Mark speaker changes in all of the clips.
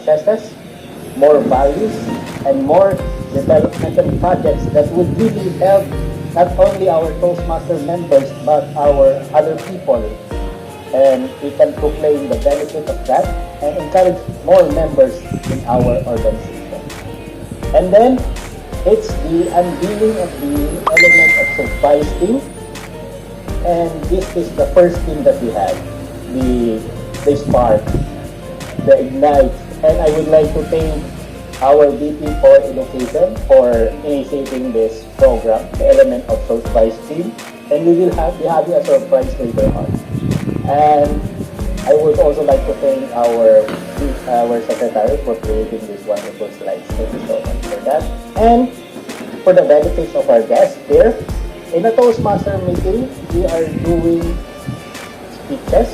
Speaker 1: successes, more values, and more developmental projects that would really help not only our Toastmaster members but our other people. And we can proclaim the benefit of that and encourage more members in our organization. And then it's the unveiling of the element of surprise team. And this is the first team that we have, the Spark, the Ignite. And I would like to thank our VP for Education for initiating this program, the element of surprise team. And we will have a surprise later on. And I would also like to thank our secretary for creating these wonderful slides. Thank you so much for that. And for the benefits of our guests here, in a Toastmaster meeting, we are doing speeches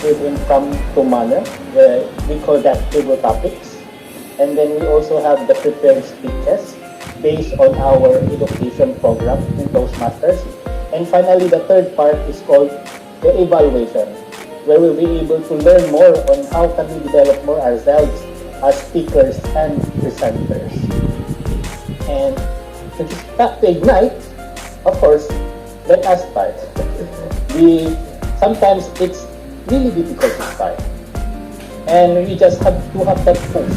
Speaker 1: with impromptu manner. We call that table topics. And then we also have the prepared speeches based on our education program in Toastmasters. And finally, the third part is called the evaluation, where we'll be able to learn more on how can we develop more ourselves as speakers and presenters. And to start to Ignite, of course, let us start. Sometimes it's really difficult to start. And we just have to have that push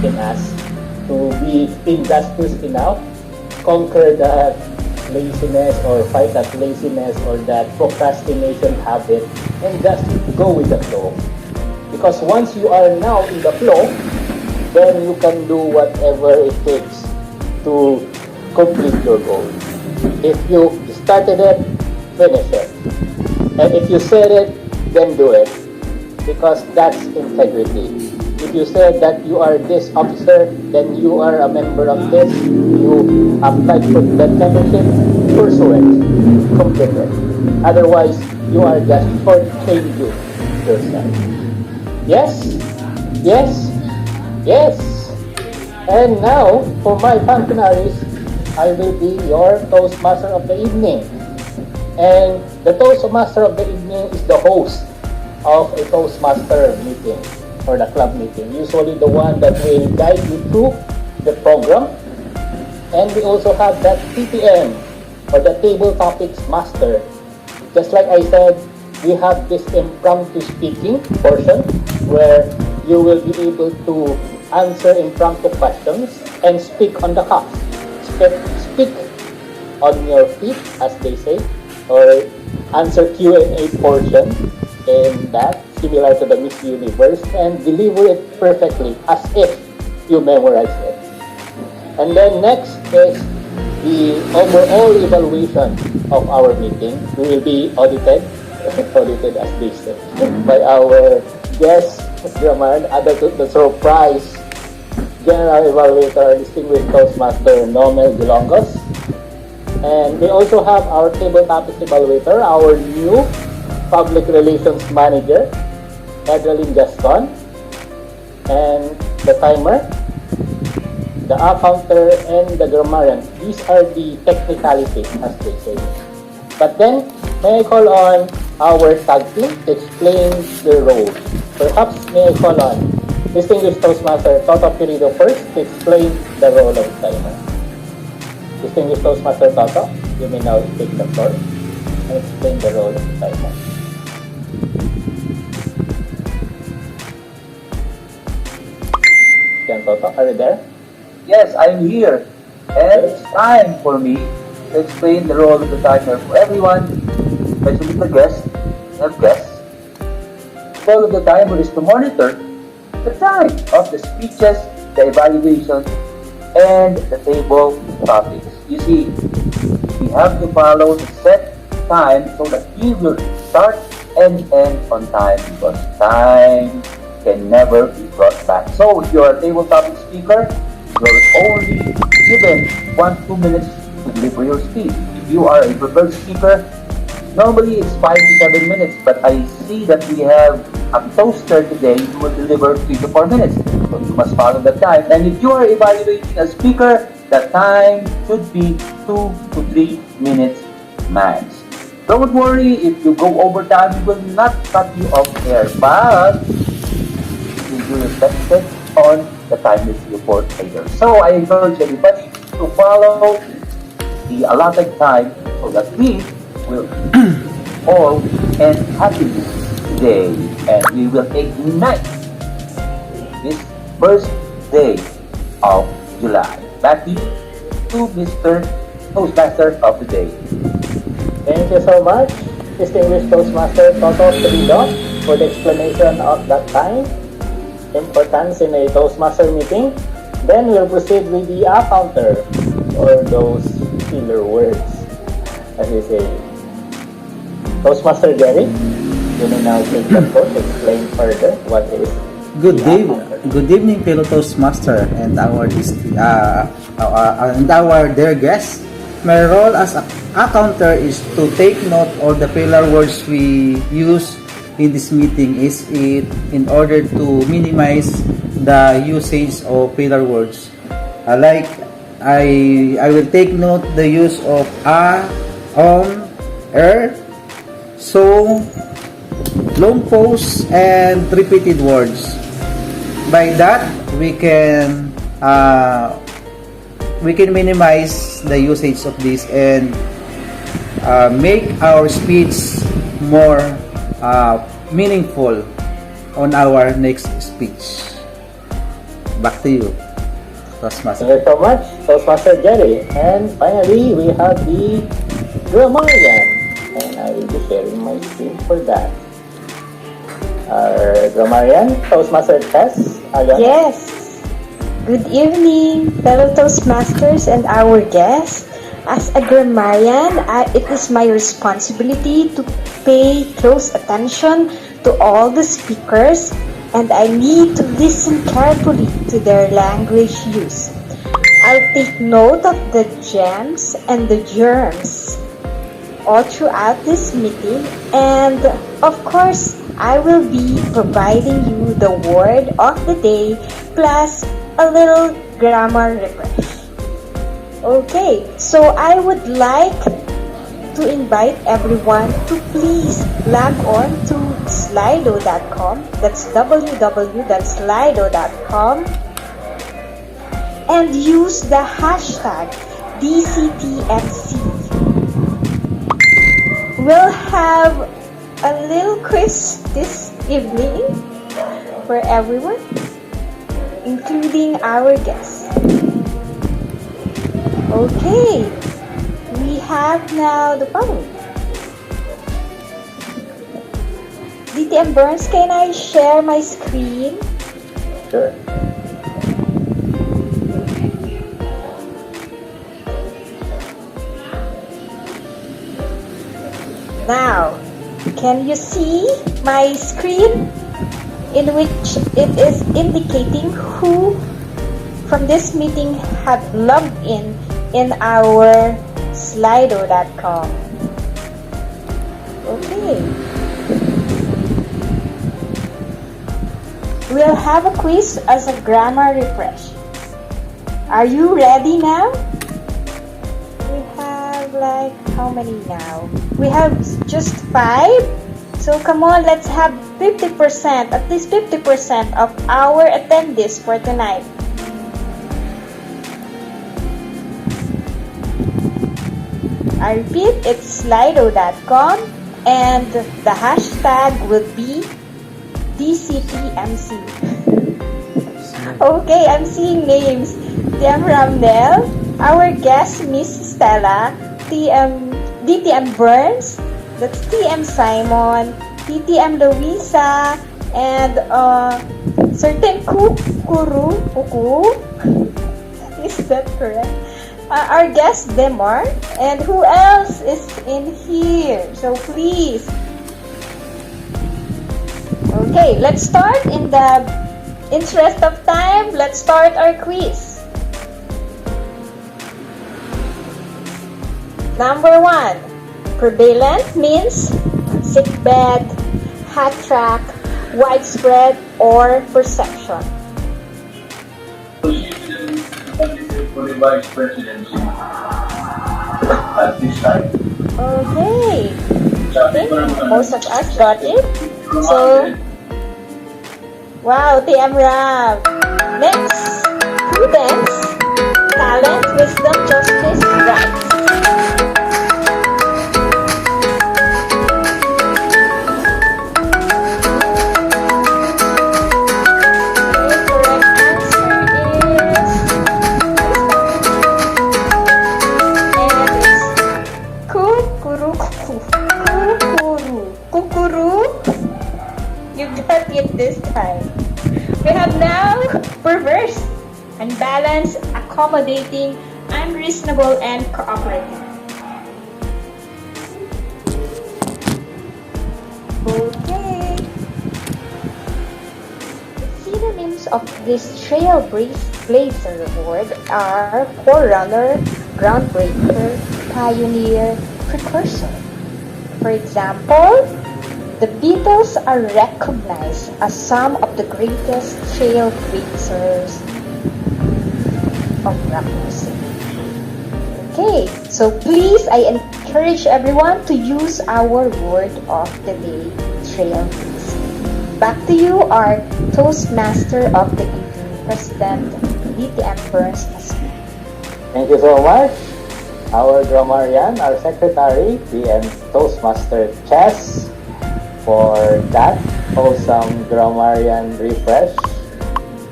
Speaker 1: in us to be industrious enough, conquer that laziness or fight that laziness or that procrastination habit and just go with the flow. Because once you are now in the flow, then you can do whatever it takes to complete your goal. If you started it, finish it. And if you said it, then do it. Because that's integrity. If you said that you are this officer, then you are a member of this, you applied for that membership, pursue it, complete it. Otherwise, you are just shortchanging yourself. Yes? Yes? Yes? And now, for my functionaries, I will be your Toastmaster of the evening. And the Toastmaster of the evening is the host of a Toastmaster meeting or the club meeting. Usually the one that will guide you through the program. And we also have that TTM or the Table Topics Master. Just like I said, we have this impromptu speaking portion where you will be able to answer impromptu questions and speak on the cuff. Speak on your feet, as they say, or answer Q&A portion in that, similar to the Miss Universe, and deliver it perfectly as if you memorized it. And then next is the overall evaluation of our meeting. We will be audited as they say, by our guest, Graman, the surprise General Evaluator, Distinguished Toastmaster Nomel Dilongos. And we also have our Table Topics Evaluator, our new Public Relations Manager, Edeline Gaston, and the timer, the accounter, and the grammarian. These are the technicalities, as they say. But then, may I call on our tag team to explain their role. Perhaps may I call on Distinguished Toastmaster Toto Querido first to explain the role of timer. Distinguished Toastmaster Toto, you may now take the floor and explain the role of the timer. Yan, Toto, are you there?
Speaker 2: Yes, I'm here. And it's time for me to explain the role of the timer for everyone, especially the guests. The role of the timer is to monitor the time of the speeches, the evaluation, and the table topics. You see, we have to follow the set time so that we will start and end on time, because time can never be brought back. So if you're a table topic speaker, you're only given 1-2 minutes to deliver your speech. If you are a prepared speaker, normally it's 5 to 7 minutes, but I see that we have a toaster today who will deliver 3 to 4 minutes. So you must follow the time. And if you are evaluating a speaker, the time should be 2 to 3 minutes max. Don't worry, if you go over time, we will not cut you off air, but if you do your best on the timeless report later. So I encourage everybody to follow the allotted time so that we will all end happily today, and we will ignite this first day of July. Back to Mr. Toastmaster of the day.
Speaker 1: Thank you so much, distinguished Toastmaster Toto Trillo, for the explanation of that time, importance in a Toastmaster meeting. Then we'll proceed with the counter, or those filler words, as we say. Toastmaster Jerry, you may now take the floor to explain further what is
Speaker 3: Good
Speaker 1: the
Speaker 3: day,
Speaker 1: counter.
Speaker 3: good evening, fellow Toastmaster and our dear guests. My role as a counter is to take note all the filler words we use in this meeting is it in order to minimize the usage of filler words. Like I will take note the use of so, long pause and repeated words. By that we can minimize the usage of this and make our speech more meaningful on our next speech. Back to you, Toastmaster.
Speaker 1: Thank you so much, Toastmaster Jerry. And finally, we have the grammarian. And I will be sharing my screen for that. Our grammarian, Toastmaster Tess.
Speaker 4: Yes. Good evening, fellow Toastmasters and our guests. As a grammarian, it is my responsibility to pay close attention to all the speakers, and I need to listen carefully to their language use. I'll take note of the gems and the germs all throughout this meeting, and of course, I will be providing you the word of the day plus a little grammar refresh. Okay, so I would like to invite everyone to please log on to slido.com, that's www.slido.com, and use the hashtag DCTMC. We'll have a little quiz this evening for everyone, including our guests. Okay, we have now the following. DTM Burns, can I share my screen?
Speaker 1: Sure.
Speaker 4: Now, can you see my screen in which it is indicating who from this meeting had logged in our slido.com? Okay. We'll have a quiz as a grammar refresh. Are you ready now? We have like how many now? We have just 5. So come on, let's have 50%, at least 50% of our attendees for tonight. I repeat, it's slido.com and the hashtag will be DCTMC. Okay, I'm seeing names. TM Ramnel, our guest Miss Stella, DTM Burns, that's TM Simon, DTM Louisa, and certain Kuku. Is that correct? Our guest Demar, and who else is in here? So please. Okay, let's start. In the interest of time, let's start our quiz. Number 1, prevalent means sickbed, hat track, widespread, or perception.
Speaker 2: For the vice presidency at this time.
Speaker 4: Okay, I think most of us got it. So, wow, TM Rab. Next, prudence, talent, wisdom, justice, rights. The correct answer is and it's kukuru kukuru kukuru. You got it this time. We have now perverse, unbalanced, accommodating, unreasonable, and cooperative. Okay. The synonyms of this trailblazer word are forerunner, groundbreaker, pioneer, precursor. For example, the Beatles are recognized as some of the greatest trailblazers of rock music. Okay, so please, I encourage everyone to use our word of the day, trailblazer. Back to you, our Toastmaster of the evening, President DTM Burns.
Speaker 1: Thank you so much, our grammarian, our secretary, and Toastmaster Chess, for that wholesome grammarian refresh.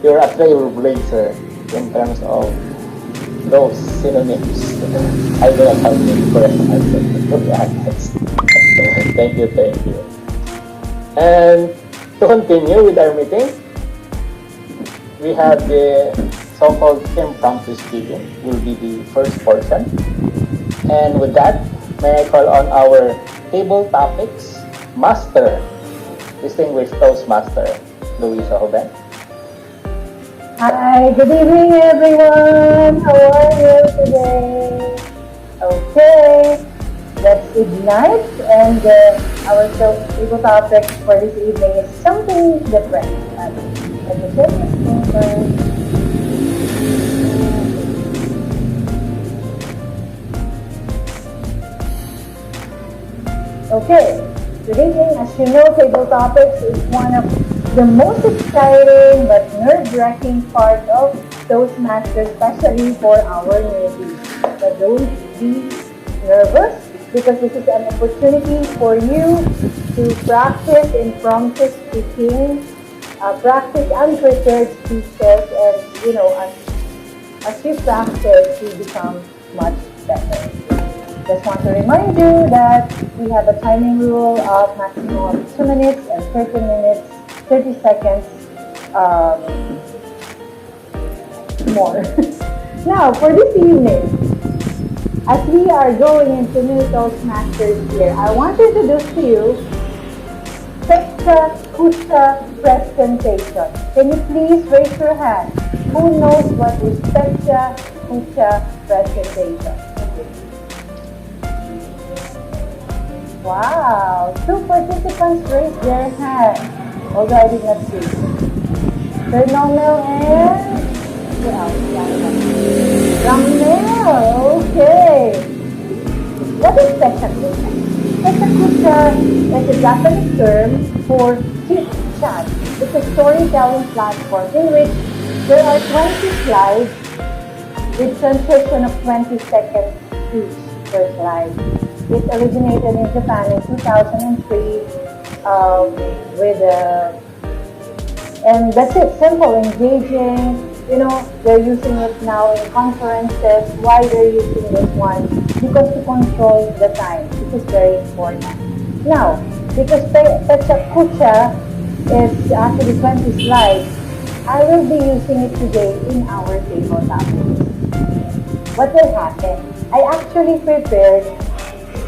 Speaker 1: You're a trailblazer in terms of those synonyms. I do not have the correct answer, to be honest. Thank you, thank you. And to continue with our meeting, we have the so-called impromptu speaking will be the first portion. And with that, may I call on our table topics master, distinguished Toastmaster, Louisa Hoben.
Speaker 5: Hi, good evening everyone. How are you today? Okay, let's ignite and our table topic for this evening is something different. Let me share my screen first. Okay, good evening. As you know, table topics is one of the most exciting but nerve-wracking part of Toastmasters, especially for our newbies. But don't be nervous because this is an opportunity for you to practice impromptu speaking, practice unprepared speeches, and as you practice, you become much better. Just want to remind you that we have a timing rule of maximum of 2 minutes and 30 seconds more. Now, for this evening, as we are going into new Toastmasters here, I want to introduce to you Pecha Kucha presentation. Can you please raise your hand? Who knows what is Pecha Kucha presentation? Wow, 2 participants raised their hand. Although I did not see. Sir Nomel and who else? Ramel, okay. What is Pechakucha? Pechakucha is a Japanese term for chit chat. It's a storytelling platform in which there are 20 slides with transition of 20 seconds each per slide. It originated in Japan in 2003 and that's it, simple, engaging. They're using it now in conferences. Why they're using this one? Because to control the time. This is very important. Now, because Pechakucha is actually 20 slides, I will be using it today in our table topics. What will happen? I actually prepared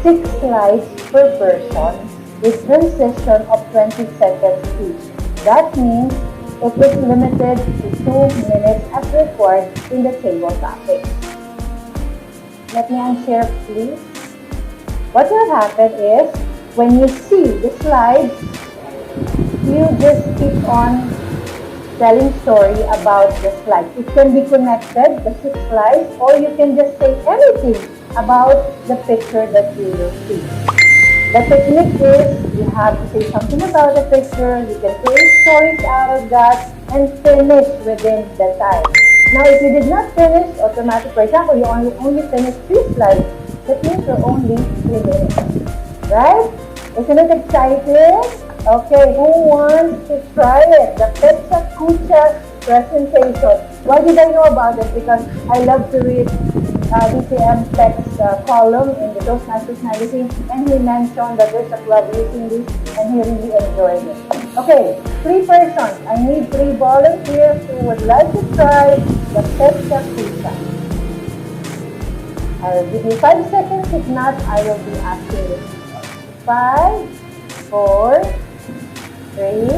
Speaker 5: 6 slides per person with transition of 20 seconds each. That means it is limited to 2 minutes as required in the table topic. Let me unshare, please. What will happen is, when you see the slides, you just keep on telling story about the slides. It can be connected, the 6 slides, or you can just say anything about the picture that you will see. The technique is, you have to say something about the picture, you can create choice out of that and finish within the time. Now, if you did not finish automatic, for example, you only finished 3 slides, that means you're only 3 minutes. Right? Isn't it exciting? Okay, who wants to try it? The Pizza Kucha presentation. Why did I know about it? Because I love to read DCM Tech's column in the Toastmasters magazine, and he mentioned that there's a club using this, and he really enjoyed it. Okay, 3 persons. I need 3 volunteers who would like to try the Pizza Kucha. I'll give you 5 seconds. If not, I will be asking you. 5, 4, 3,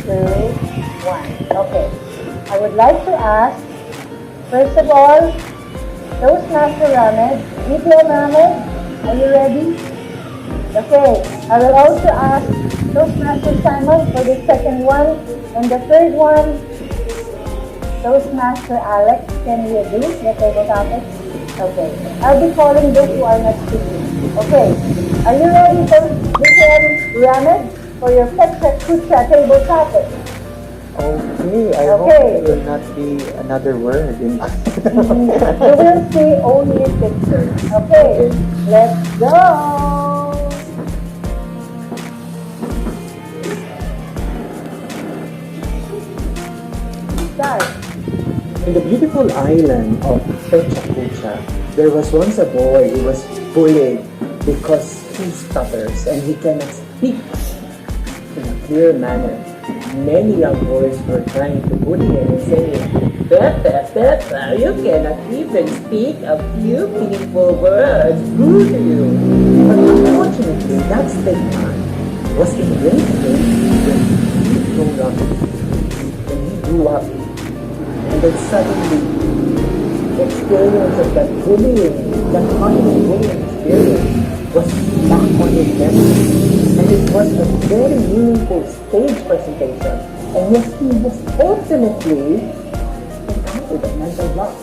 Speaker 5: 2, 1. Okay. I would like to ask, first of all, Toastmaster Ramed, DPM Ramed, are you ready? Okay. I will also ask Toastmaster Simon for the second one. And the third one, Toastmaster Alex, can you do the table topic? Okay. I'll be calling those who are not speaking. Okay. Are you ready, DPM Ramed, for your Pizza Kucha table topic?
Speaker 6: Okay, I hope
Speaker 5: Okay.
Speaker 6: it will not be another word.
Speaker 5: You will see only pictures. Okay, let's go. Start.
Speaker 6: In the beautiful island of Pechacucha, there was once a boy who was bullied because he stutters and he cannot speak in a clear manner. Many young boys were trying to bully him and saying, Peppa, you cannot even speak a few meaningful words, do you? But unfortunately, that stigma was ingrained in him when he grew up. And then suddenly, the experience of that bullying, that constant bullying experience, was back on his memory. And it was a very meaningful stage presentation. And yes, he was ultimately encountered a mental block.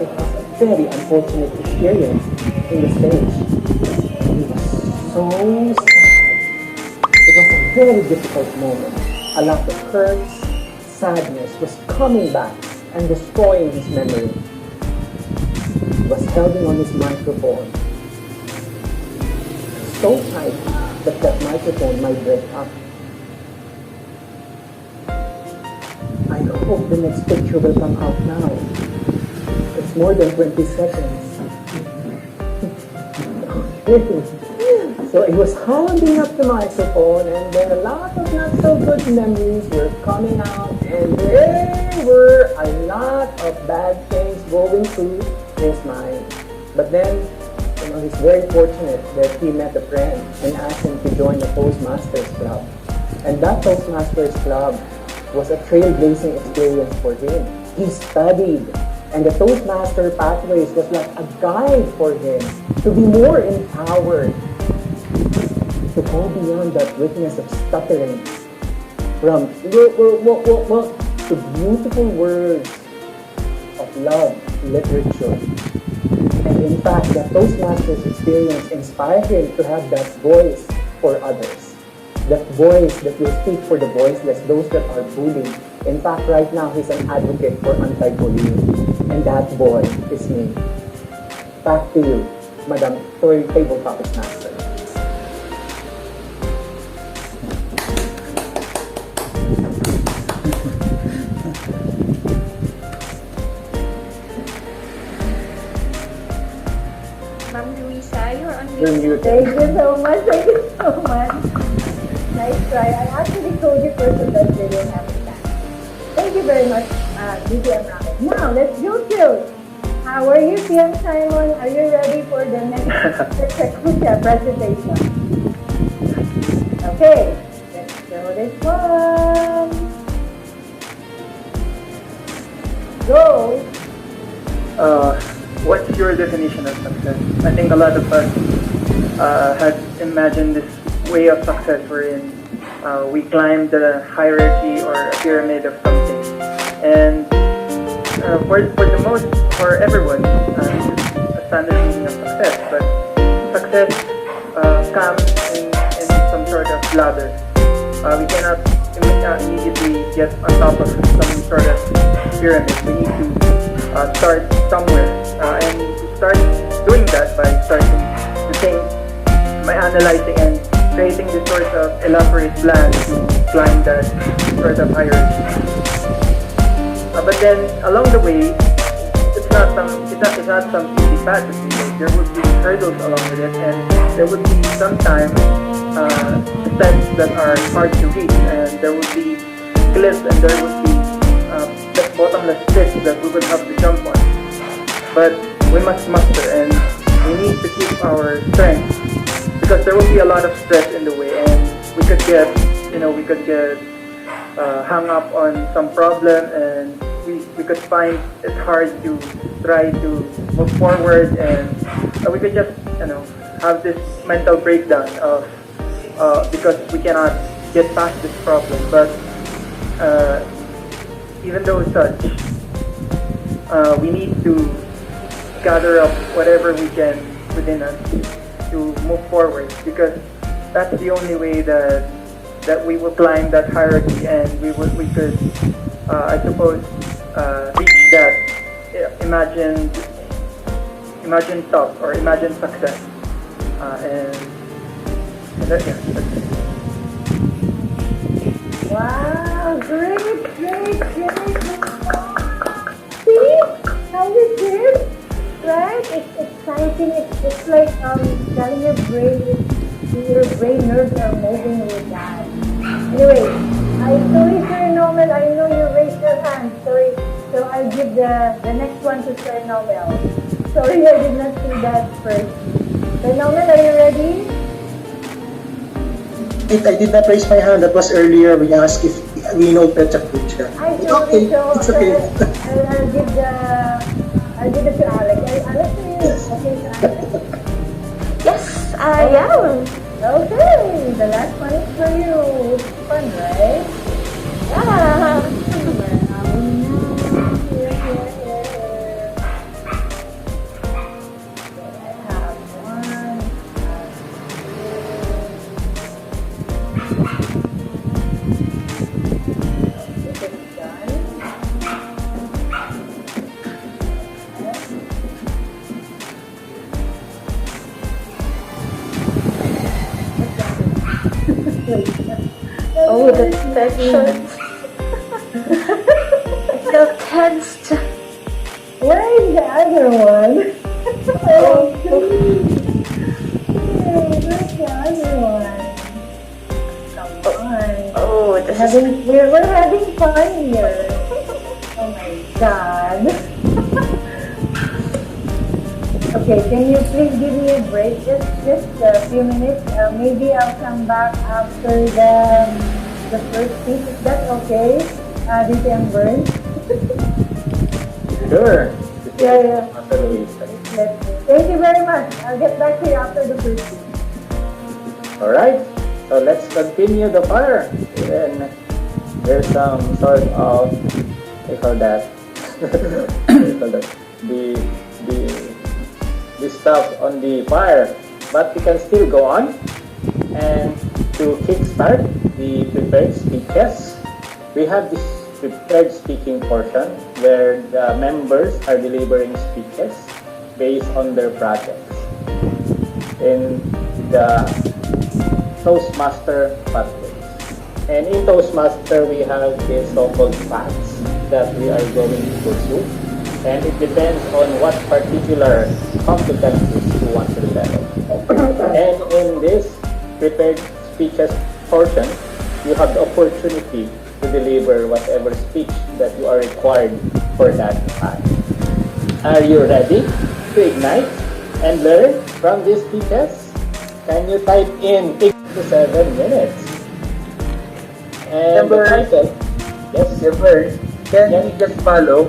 Speaker 6: It was a very unfortunate experience in the stage. And he was so sad. It was a very difficult moment. A lot of hurts, sadness was coming back and destroying his memory. He was holding on his microphone so tight that that microphone might break up. I hope the next picture will come out now. It's more than 20 seconds. So he was holding up the microphone, and then a lot of not so good memories were coming out, and there were a lot of bad things going through his mind. But then, he's very fortunate that he met a friend and asked him to join the Toastmasters Club. And that Toastmasters Club was a trailblazing experience for him. He studied, and the Toastmaster Pathways was like a guide for him to be more empowered, to go beyond that weakness of stuttering, from to beautiful words of love, literature. And in fact, the Toastmasters experience inspired him to have that voice for others. That voice that will speak for the voiceless, those that are bullied. In fact, right now, he's an advocate for anti-bullying. And that boy is me. Back to you, Madam Table Topics Master.
Speaker 4: Ma'am Luisa, you're on
Speaker 6: You're
Speaker 4: mute.
Speaker 6: muted.
Speaker 5: Thank you so much. Thank you so much. Nice try. I actually told you first that they didn't have a chance. Thank you very much, DPM Ramen. Now, let's go to. How are you, PM Simon? Are you ready for the next presentation? Okay, let's go this one. Go.
Speaker 7: What's your definition of success? I think a lot of us had imagined this way of success wherein we climb the hierarchy or a pyramid of something. And for everyone, this is a standard meaning of success. But success comes in some sort of ladder. We cannot immediately get on top of some sort of pyramid. We need to start somewhere, and start doing that by starting to think, by analyzing and creating this sort of elaborate plan to climb that sort of hierarchy. But then along the way, it's not some easy path to take. There would be hurdles along with it, and there would be sometimes steps that are hard to reach, and there would be cliffs, and there would be bottomless pits that we would have to jump on. But we must muster, and we need to keep our strength, because there will be a lot of stress in the way, and we could get hung up on some problem, and we could find it hard to try to move forward, and we could just have this mental breakdown of because we cannot get past this problem. But even though such, we need to gather up whatever we can within us to move forward, because that's the only way that we will climb that hierarchy, and we could I suppose reach that imagined top, or imagined success, and that's it.
Speaker 5: Wow, great. See how we did, right? It's exciting. It's like telling your brain nerves are moving with that. Anyway, sorry, Sir Nomel, I know you raised your hand. Sorry, so I'll give the next one to Sir Nomel. Sorry, I did not see that first. Sir Nomel, are you ready?
Speaker 6: I did not raise my hand. That was earlier when you asked if we know Pecha Kucha.
Speaker 5: I'm
Speaker 6: Okay,
Speaker 5: sorry, so
Speaker 6: it's okay.
Speaker 5: I'll give it to Alex. Alex, are you okay, Alex?
Speaker 4: Yes, I am.
Speaker 5: Okay, the last one is for you. It's fun, right?
Speaker 4: Yeah.
Speaker 5: Here. I have one. This is done.
Speaker 4: Oh, the tension. I feel tensed.
Speaker 5: Where is the other one? Oh, where's the other one? Come on.
Speaker 4: Oh, this is
Speaker 5: We're having fun here. Oh my god. Okay, can you please give me a break? Just a few minutes. Maybe I'll come back after the first piece. Is that okay? DJ and Burn?
Speaker 1: Sure.
Speaker 5: Yeah.
Speaker 1: Absolutely.
Speaker 5: Thank you very much. I'll get back to you after the first piece.
Speaker 1: All right. So let's continue the fire. And there's some sort of they call that the stuff on the fire, but we can still go on. And to kickstart the prepared speeches, we have this prepared speaking portion where the members are delivering speeches based on their projects in the Toastmaster pathways. And in Toastmaster, we have these so-called paths that we are going to pursue, and it depends on what particular competencies you want to develop. And in this prepared speeches portion, you have the opportunity to deliver whatever speech that you are required for that time. Are you ready to ignite and learn from these speeches? Can you type in 6 to 7 minutes? And the title, yes,
Speaker 2: First, can you just follow?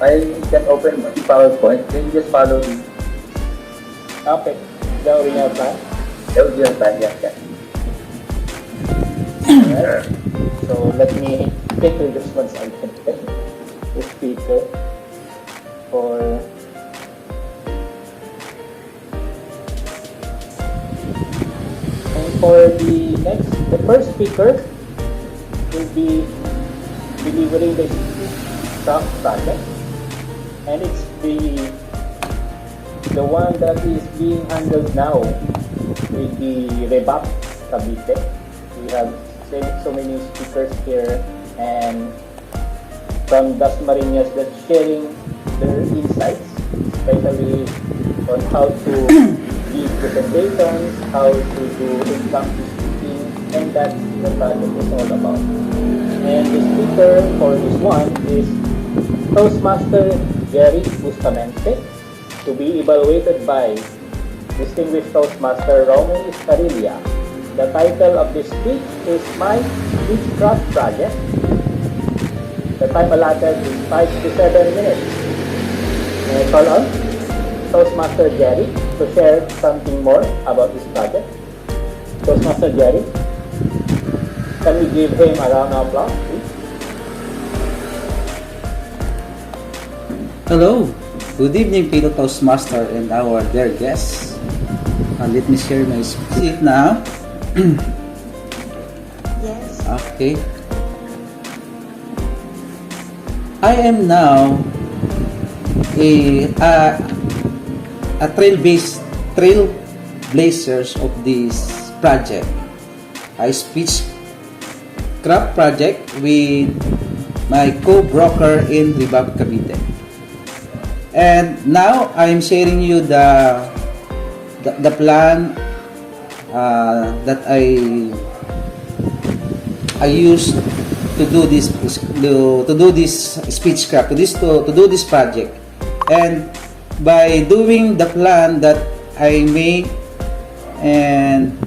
Speaker 2: I can open my PowerPoint. Can you just follow me?
Speaker 1: topic, the original plan.
Speaker 2: That would be on time, yeah.
Speaker 1: Alright. So let me quickly this one so I can get the speaker for and for the first speaker will be delivering the staff project, and it's the one that is being handled now with the Rebap Cavite. We have so many speakers here, and from Dasmariñas that's sharing their insights, especially on how to give presentations, how to do impromptu speaking, and that's the project is all about. And the speaker for this one is Toastmaster Jerry Bustamante, to be evaluated by distinguished Toastmaster Roman Iscarilla. The title of this speech is My Speechcraft Project. The time allotted is 5 to 7 minutes. May I call on Toastmaster Jerry to share something more about this project? Toastmaster Jerry, can we give him a round of applause, please?
Speaker 3: Hello, good evening, fellow Toastmaster and our dear guests. Let me share my speech now.
Speaker 4: Yes.
Speaker 3: Okay. I am now a trailblazers of this project. I speech craft project with my co-broker in Ribab Cavite. And now I'm sharing you the plan that I used to do this speechcraft, to do this project. And by doing the plan that I made, and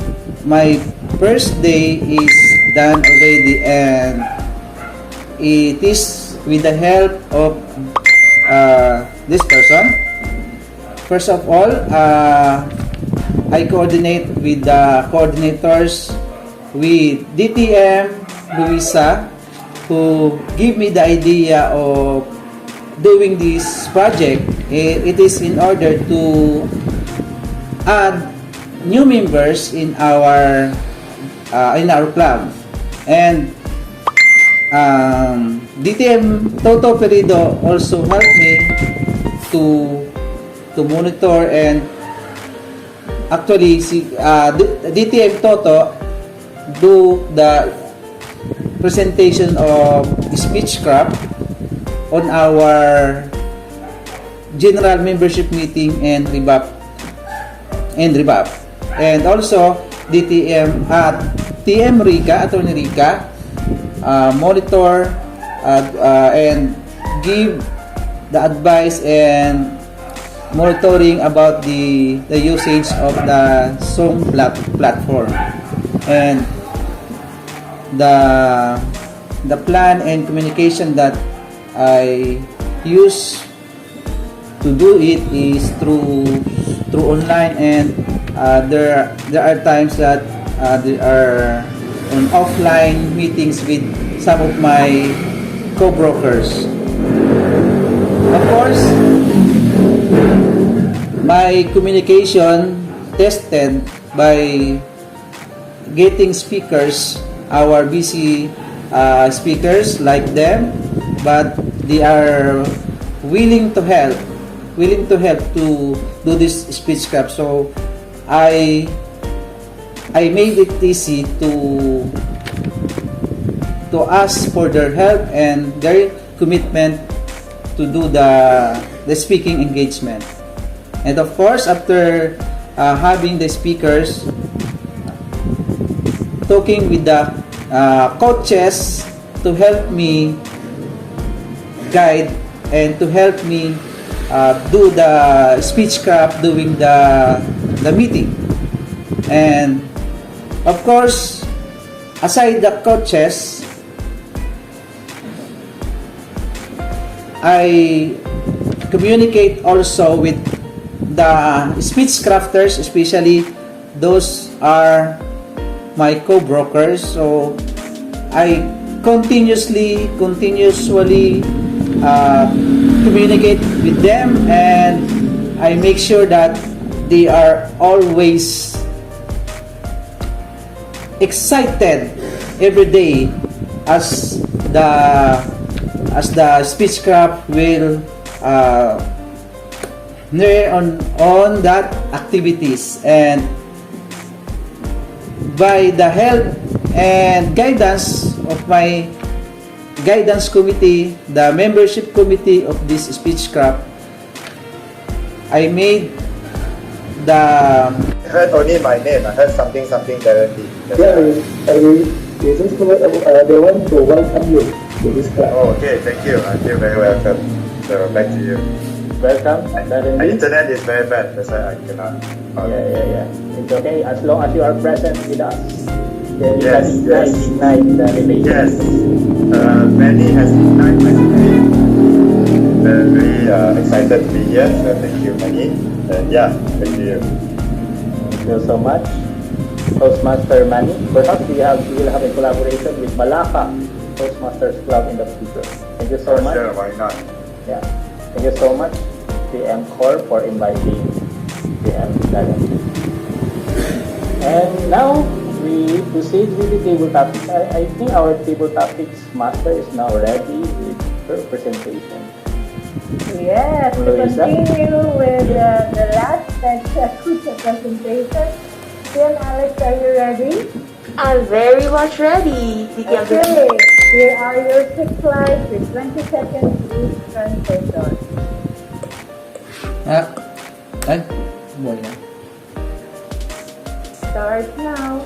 Speaker 3: my first day is done already, and it is with the help of this person. First of all, I coordinate with the coordinators, with DTM Luisa, who give me the idea of doing this project. It is in order to add new members in our club. And DTM Toto Perido also helped me to monitor, and actually DTM Toto do the presentation of speechcraft on our general membership meeting and Ribab. And also DTM at TM Rica, Attorney Rica, monitor and give the advice and monitoring about the usage of the Zoom platform, and the plan and communication that I use to do it is through online, and there are times that there are on offline meetings with some of my co-brokers. Of course, my communication tested by getting speakers, our busy speakers like them, but they are willing to help to do this speechcraft. So I made it easy to ask for their help and their commitment to do the speaking engagement. And of course, after having the speakers, talking with the coaches to help me guide and to help me do the speechcraft during the meeting. And of course, aside the coaches, I communicate also with the speechcrafters, especially those are my co-brokers. So I continuously communicate with them, and I make sure that they are always excited every day as the speechcraft will near on that activities, and by the help and guidance of my guidance committee, the membership committee of this speechcraft, I made the
Speaker 8: I heard only my name. I heard something guarantee.
Speaker 6: We just they want to welcome you to this club.
Speaker 8: Oh, okay. Thank you. I feel very welcome. So back to you.
Speaker 1: Welcome.
Speaker 8: My internet is very bad. That's why I cannot.
Speaker 1: Yeah. It's okay as long as you are present with us. Then
Speaker 8: Yes,
Speaker 1: that
Speaker 8: yes.
Speaker 1: ignite the relationship.
Speaker 8: Yes. Manny has ignited my spirit. Very excited to be here. So thank you, Manny. And yeah, thank you.
Speaker 1: Thank you so much. Toastmaster Manny. Perhaps we will have a collaboration with Malacca Toastmasters Club in the future. Thank you so much.
Speaker 8: Sure, why not?
Speaker 1: Yeah. Thank you so much, PM Core, for inviting PM Dagan. And now we proceed with the table topics. I think our table topics master is now ready with her presentation.
Speaker 5: Yes, to
Speaker 1: Louisa?
Speaker 5: continue with the last section of the presentation. Tim, Alex, are you ready?
Speaker 4: I'm very much ready.
Speaker 5: Okay, here are your 6 slides with 20 seconds each transition.
Speaker 3: ay, boy na.
Speaker 5: Start now.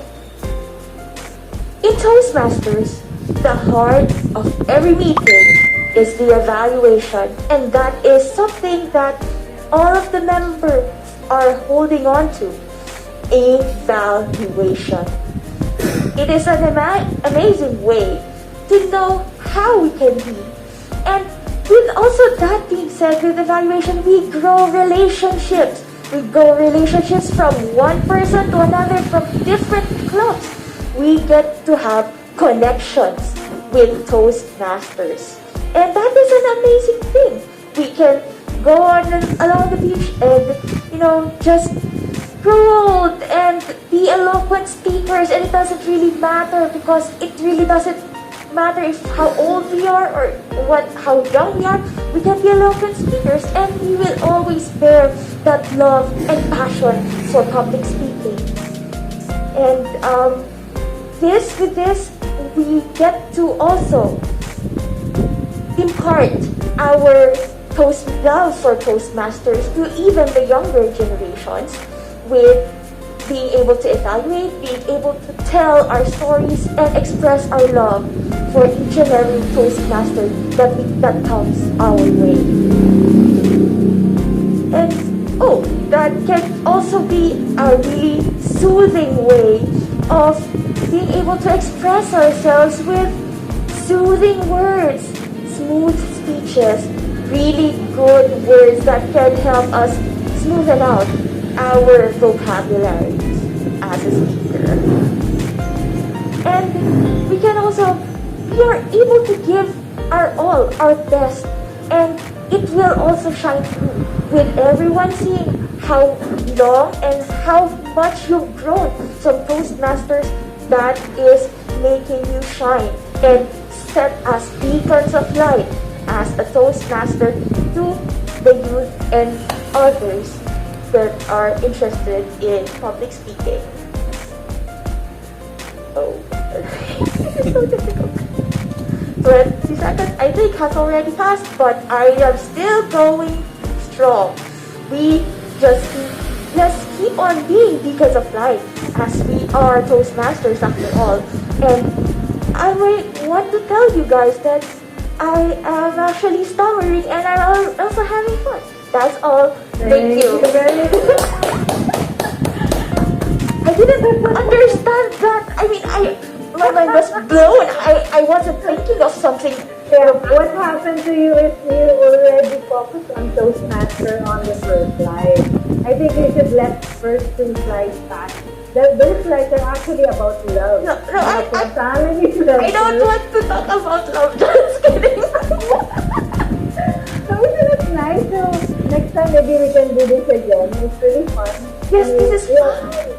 Speaker 4: In Toastmasters, the heart of every meeting is the evaluation, and that is something that all of the members are holding on to. Evaluation. It is an amazing way to know how we can be. And with also that being said, with evaluation, we grow relationships. We grow relationships from one person to another, from different clubs. We get to have connections with Toastmasters. And that is an amazing thing. We can go along the beach and, just grow old and be eloquent speakers, and it doesn't really matter, because it really doesn't matter if how old we are or how young we are. We can be eloquent speakers, and we will always bear that love and passion for public speaking. And with this, we get to also impart our love for Toastmasters to even the younger generations, with being able to evaluate, being able to tell our stories and express our love for each and every Toastmaster that comes our way. And that can also be a really soothing way of being able to express ourselves with soothing words, smooth speeches, really good words that can help us smoothen out our vocabulary as a speaker. And we are able to give our all, our best, and it will also shine through with everyone seeing how long and how much you've grown from Toastmasters. That is making you shine and set as beacons of light as a Toastmaster to the youth and others that are interested in public speaking. This is so difficult. 20 seconds, I think, has already passed, but I am still going strong. Let's keep on being beacons of light, as we are Toastmasters after all. And I want to tell you guys that I am actually stammering and I'm also having fun. That's all. Thank you. I didn't understand that. I mean, my mind was blown. I wasn't thinking of something.
Speaker 5: Yeah, what happened to you is you already focused on Toastmaster on the first slide. I think you should let the first 2 slides pass. Those slides are actually about love.
Speaker 4: No,
Speaker 5: About your family love.
Speaker 4: I don't want to talk about love. Just kidding.
Speaker 5: So isn't it nice? So next time maybe we can do this again. It's really fun.
Speaker 4: Yes, this is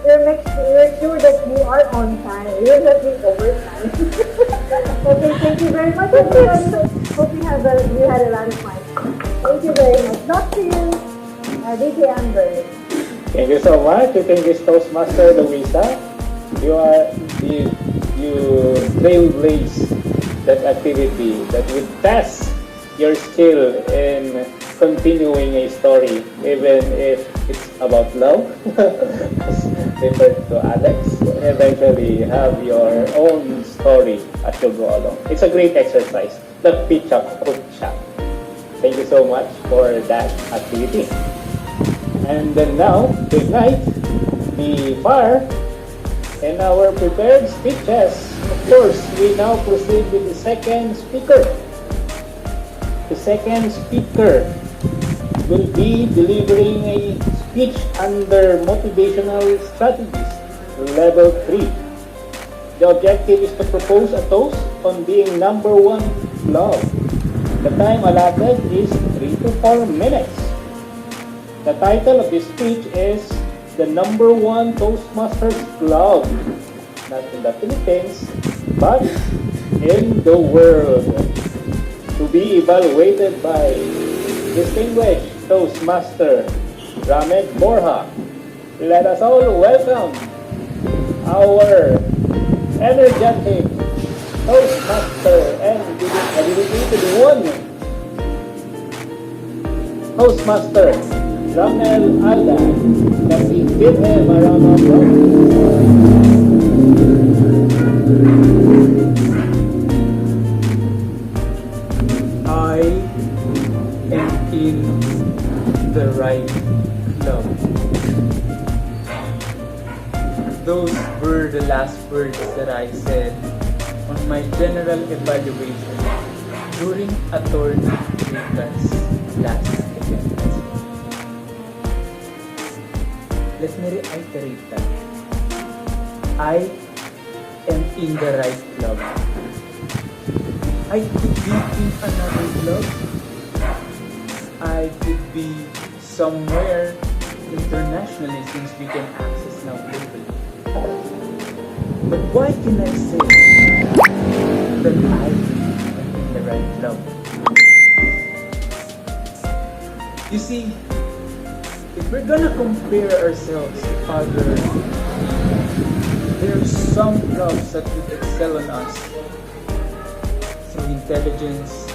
Speaker 5: We're sure that you are on time. You're not being overtime. Okay, thank you very much, everyone. Hope you had a lot of fun. Thank you very much. Back to you, DJ Amber.
Speaker 1: Thank you so much. You can this Toastmaster Louisa. You trailblaze that activity that would test your skill in continuing a story, even if it's about love, referred to Alex, and eventually have your own story as you go along. It's a great exercise, the pitch-up coach-up. Thank you so much for that activity. And then now, to ignite the fire and our prepared speeches, of course, we now proceed with the second speaker. The second speaker will be delivering a speech under motivational strategies, level 3. The objective is to propose a toast on being number one love. The time allotted is 3 to 4 minutes. The title of this speech is the number one Toastmasters Club, not in the Philippines, but in the world. To be evaluated by distinguished Toastmaster Ramed Borja. Let us all welcome our energetic Toastmaster and dedicated one, Toastmaster Ramel Alda. Can we give him a round of applause?
Speaker 9: I am in the right club. Those were the last words that I said on my general evaluation during Attorney Rica's last event. Let me reiterate that. I am in the right club. I could be in another club. I could be somewhere internationally since we can access now globally. But why can I say that I am in the right club? You see, if we're gonna compare ourselves to other people, there are some clubs that would excel on us through intelligence,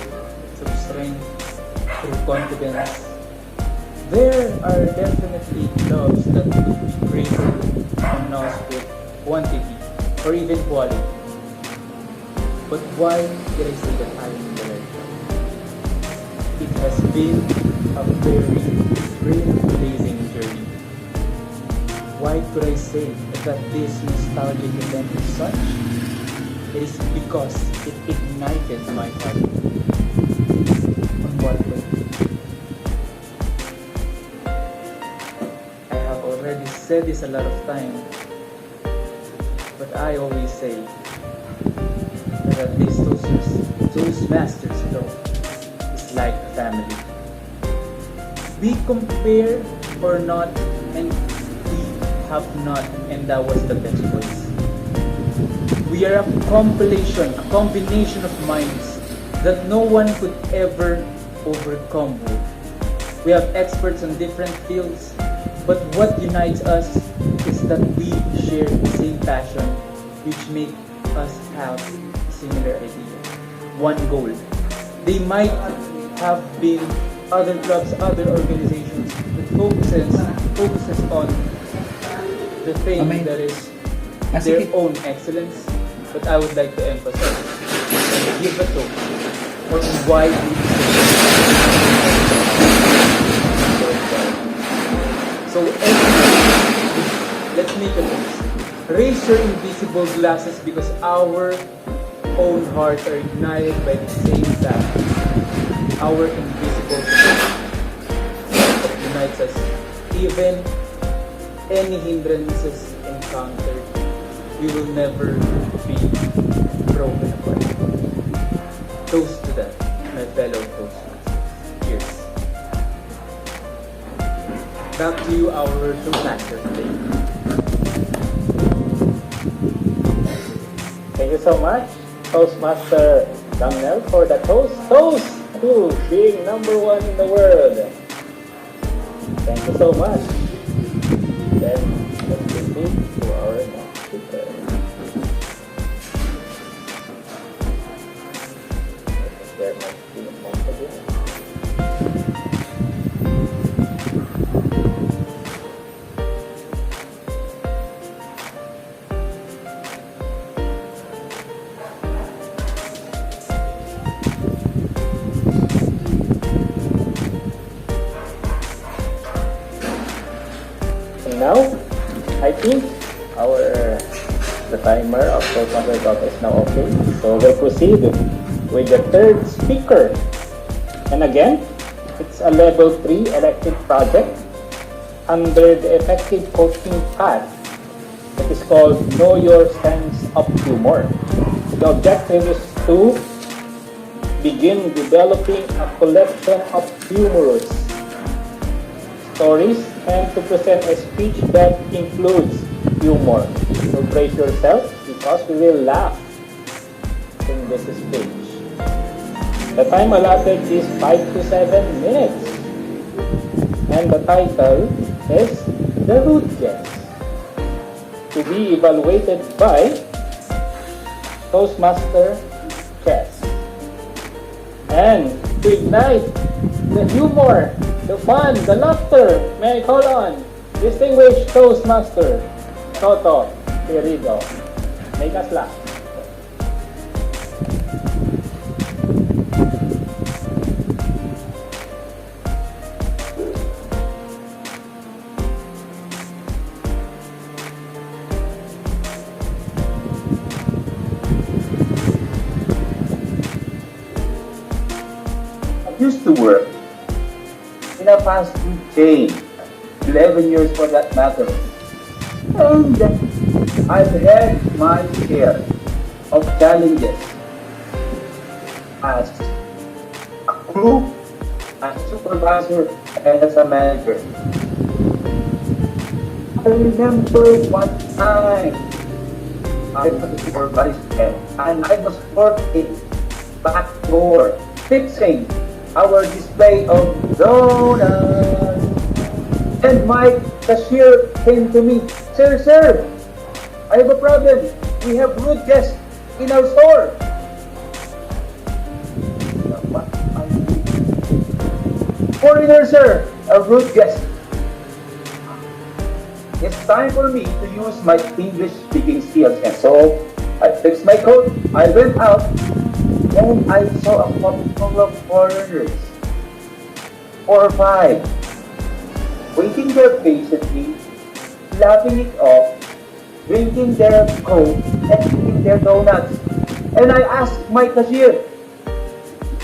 Speaker 9: through strength, through confidence. There are definitely clubs that would be greater on us with quantity or even quality. But why did I say that I am in the right club? It has been a very trailblazing journey. Why could I say that this nostalgic event is such? It is because it ignited my heart. On what way? I have already said this a lot of times, but I always say that at least Toastmasters Club is like family. We compare or not, and we have not, and that was the best choice. We are a combination of minds that no one could ever overcome with. We have experts on different fields, but what unites us is that we share the same passion, which makes us have a similar idea, one goal. They might have been other clubs, other organizations that focuses on the thing that is their own excellence, but I would like to emphasize and give a talk on why we so let's make a list. Raise your invisible glasses because our own hearts are ignited by the same passion. Our invisible that unites us. Even any hindrances encountered, we will never be broken apart. Toast to that, my fellow Toastmasters. Cheers. back to you, our Toastmaster today.
Speaker 1: Thank you so much, Toastmaster Daniel, for the toast to being number one in the world. Thank you so much. Then let's proceed to our next speaker. Let's share my screen once again. And now, I think the timer of Toastmasters Talk is now okay. So we'll proceed with the third speaker. And again, it's a level 3 elective project under the effective coaching path that is called Know Your Sense of Humor. The objective is to begin developing a collection of humorous stories and to present a speech that includes humor. So brace yourself because we will laugh in this speech. The time allotted is 5 to 7 minutes. And the title is The Rude Guest, to be evaluated by Toastmaster Chess. And to ignite the humor, the fun, the laughter, may I call on distinguished Toastmaster Toto Querido. Make us laugh.
Speaker 2: I used to work in a fast food chain, 11 years for that matter. And I've had my share of challenges as a crew, as a supervisor, and as a manager. I remember one time I was a supervisor and I was working back door fixing our display of donuts. And my cashier came to me, Sir, I have a problem. We have rude guests in our store. What? Foreigner, sir, a rude guest. It's time for me to use my English speaking skills. And so I fixed my coat, I went out, and I saw a couple of foreigners, 4 or 5, waiting there patiently, laughing it off, drinking their coke, and eating their donuts. And I asked my cashier,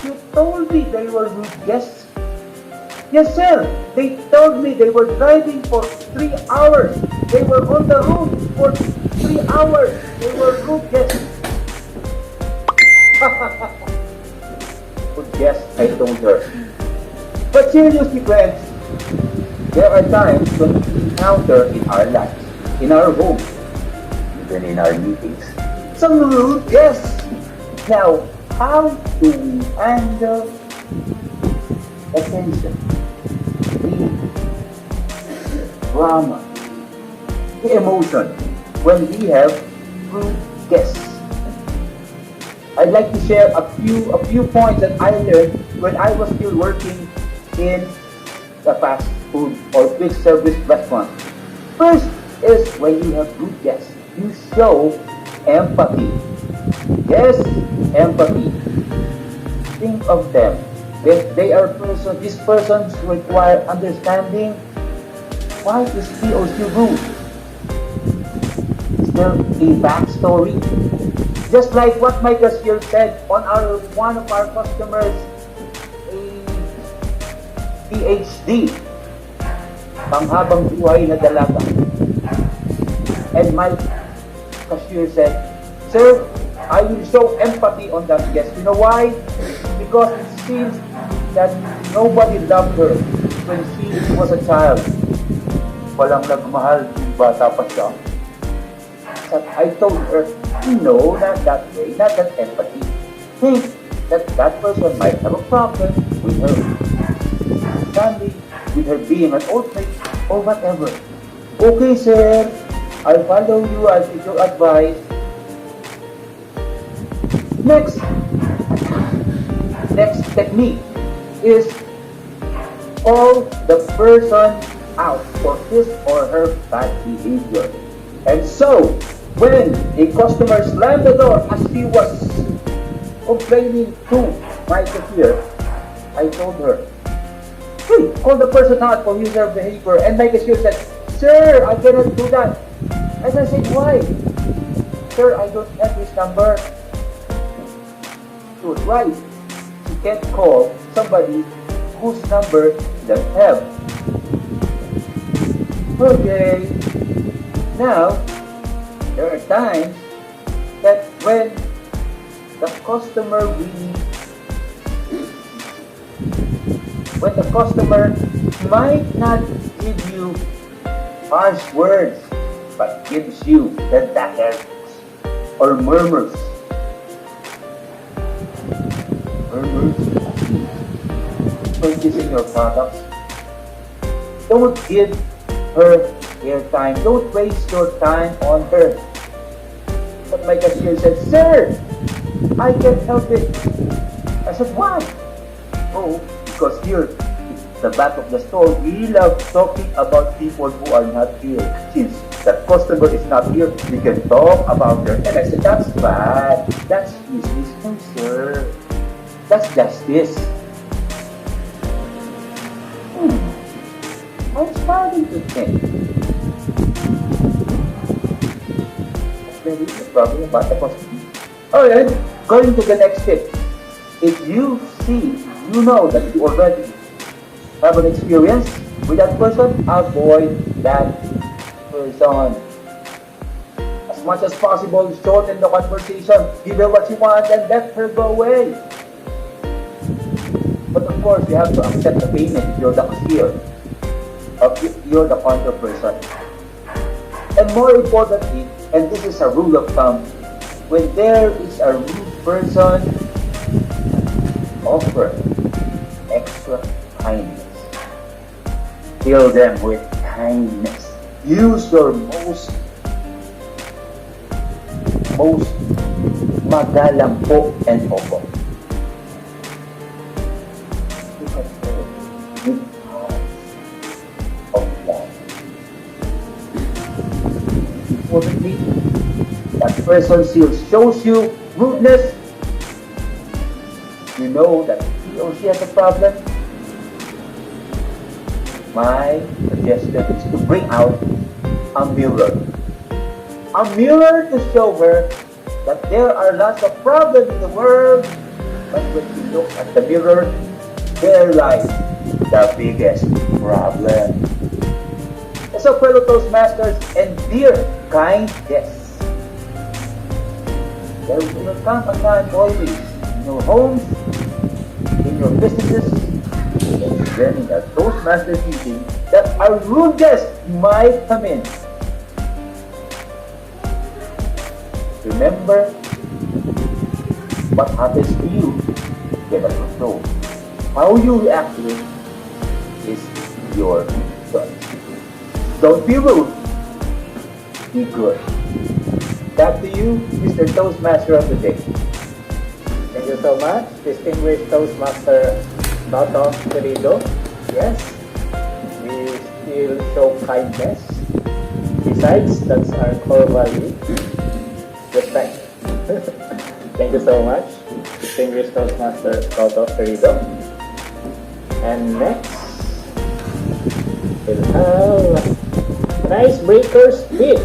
Speaker 2: "You told me they were rude guests." "Yes, sir. They told me they were driving for 3 hours. They were on the road for 3 hours. They were rude guests." Good guess, I told her. But seriously, friends, there are times when we encounter in our lives, in our homes, even in our meetings, some rude guests. Now, how do we handle the tension, the drama, the emotion when we have rude guests? I'd like to share a few points that I learned when I was still working in the fast food or quick service restaurant. First is when you have rude guests, you show empathy. Yes, empathy. Think of them. If they are these persons require understanding. Why is he or she rude? Is there a backstory? Just like what my cashier said on one of our customers, a PhD, panghabang buhay na dalaga. And my cashier said, "Sir, I will show empathy on that guest. You know why? Because it seems that nobody loved her when she was a child. palang nagmahal yung bata pa siya. But I told her, no, not that way, not that empathy. Think that that person might have a problem with her family, with her being an old maid, or whatever. Okay, sir, I'll follow you, I'll take your advice. Next technique is call the person out for his or her bad behavior. And so, when a customer slammed the door as he was complaining to my cashier, I told her, hey, call the person out for his or her behavior. And my cashier said, sir, I cannot do that. And I said, why? Sir, I don't have his number. She was right. You can't call somebody whose number you don't have. Okay. Now, there are times that when the customer might not give you harsh words, but gives you the daggers or murmurs. Purchasing your products. Don't give her airtime. Don't waste your time on her. But my cashier said, sir, I can't help it. I said, why? Oh, because here, the back of the store, we love talking about people who are not here. Since the customer is not here, we can talk about her. And I said, that's bad. That's business, no, sir. That's justice. I'm starting to think. Maybe the problem about the customer. Alright, going to the next step. If you see, you know that you already have an experience with that person, avoid that person. As much as possible, shorten the conversation, give her what she wants, and let her go away. But of course, you have to accept the payment if you're the cashier, if you're the counter person. And more importantly, and this is a rule of thumb, when there is a rude person, offer extra kindness. Fill them with kindness. Use your most magalang po and opo. With hearts of love. Importantly, that person still shows you rudeness. You know that he or she has a problem. My suggestion is to bring out a mirror. A mirror to show her that there are lots of problems in the world, but when you look at the mirror, there lies the biggest problem. So fellow Toastmasters and dear kind guests, there will come a time always in your homes, in your businesses, and even in a Toastmasters meeting that a rude guest might come in. Remember, what happens to you, you cannot control. How you react to it is your choice. Don't be rude. Be good. Back to you, Mr. Toastmaster of the day.
Speaker 1: Thank you so much, distinguished Toastmaster Toto Querido. Yes, we still show kindness. Besides, that's our core value. Respect. Thank you so much, distinguished Toastmaster Toto Querido. And next, we'll have an icebreaker speech.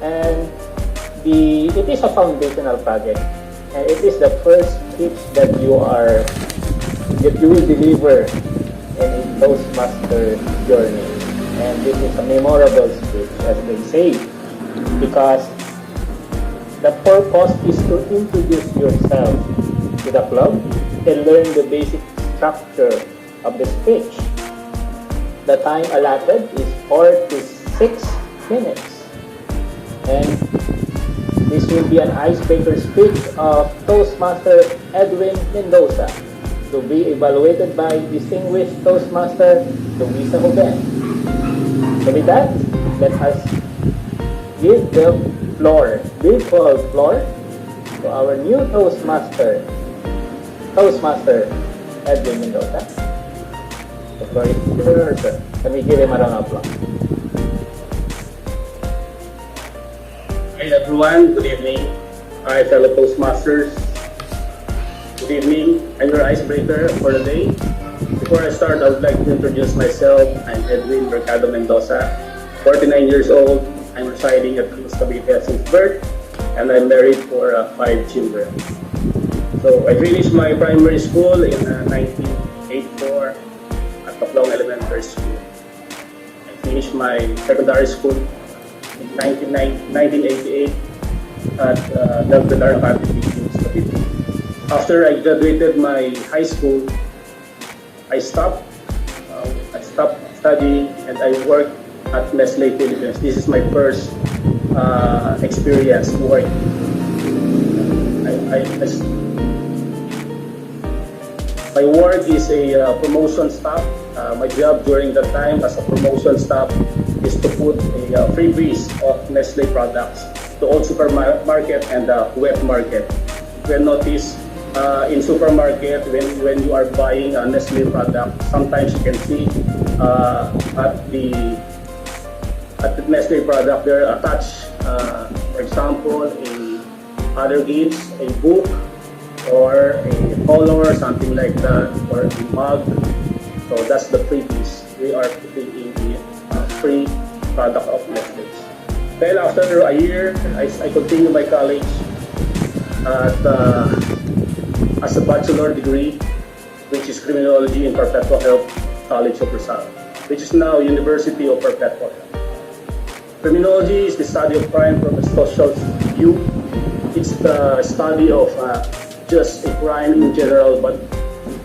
Speaker 1: And it is a foundational project. And it is the first speech that you will deliver in a Toastmaster journey. And this is a memorable speech, as they say, because the purpose is to introduce yourself to the club and learn the basic structure of the speech. the time allotted is 46 minutes. And this will be an icebreaker speech of Toastmaster Edwin Mendoza to be evaluated by distinguished Toastmaster Luisa Hoben. So with that, let us give the floor, virtual floor, to our new Toastmaster Edwin Mendoza. The floor is yours, sir. Can we give him a round of applause?
Speaker 10: Hi everyone, good evening. Hi fellow Toastmasters. Good evening. I'm your icebreaker for the day. Before I start, I would like to introduce myself. I'm Edwin Mercado Mendoza, 49 years old. I'm residing at Cruz Cavite since birth, and I'm married for 5 children. So I finished my primary school in 1984 at Paplong Elementary School. I finished my secondary school in 1988 at Del Pilar Academy in Cavite. After I graduated my high school, I stopped studying and I worked at Nestle Philippines. This is my first experience work. My work is a promotion staff. My job during that time as a promotion staff is to put a freebies of Nestle products to all supermarket and wet market. You can notice in supermarket when you are buying a Nestle product, sometimes you can see at the Nestle product there attached, for example, other gifts, a book or a color, something like that, or a mug. So that's the freebies we are putting in the free product of Nestle. Then after a year, I continue my college as a bachelor degree, which is criminology in Perpetual Health College of Rizal, which is now University of Perpetual Health. Criminology is the study of crime from a social view. It's the study of just a crime in general, but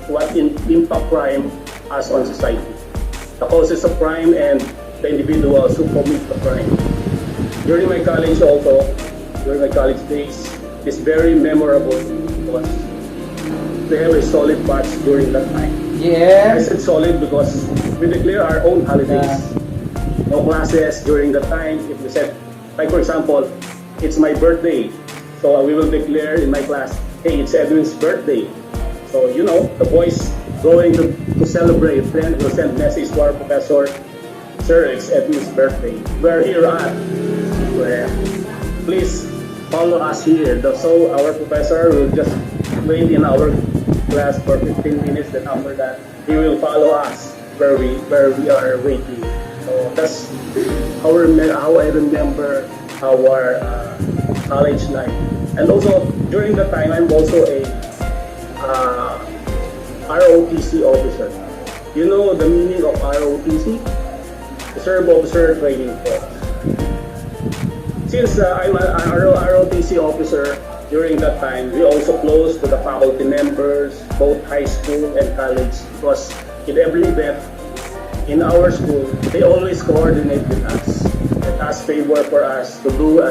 Speaker 10: what impact crime has on society, the causes of crime, and the individuals who commit the crime. During my college days, it's very memorable because we have a solid batch during that time.
Speaker 3: Yeah.
Speaker 10: I said solid because we declare our own holidays. No classes during that time. If we said, like for example, it's my birthday, so we will declare in my class, hey, it's Edwin's birthday. So you know, the boys going to celebrate, then we'll send message to our professor, sir, it's Edwin's birthday. We're here at, please follow us here. So our professor will just wait in our class for 15 minutes, then after that, he will follow us where we are waiting. So that's how I remember our college life. And also, during the time, I'm also a ROTC officer. You know the meaning of ROTC? Reserve Officer Training Corps. Since I'm an ROTC officer, during that time, we also close to the faculty members, both high school and college, because in every event in our school, they always coordinate with us and ask favor for us to do,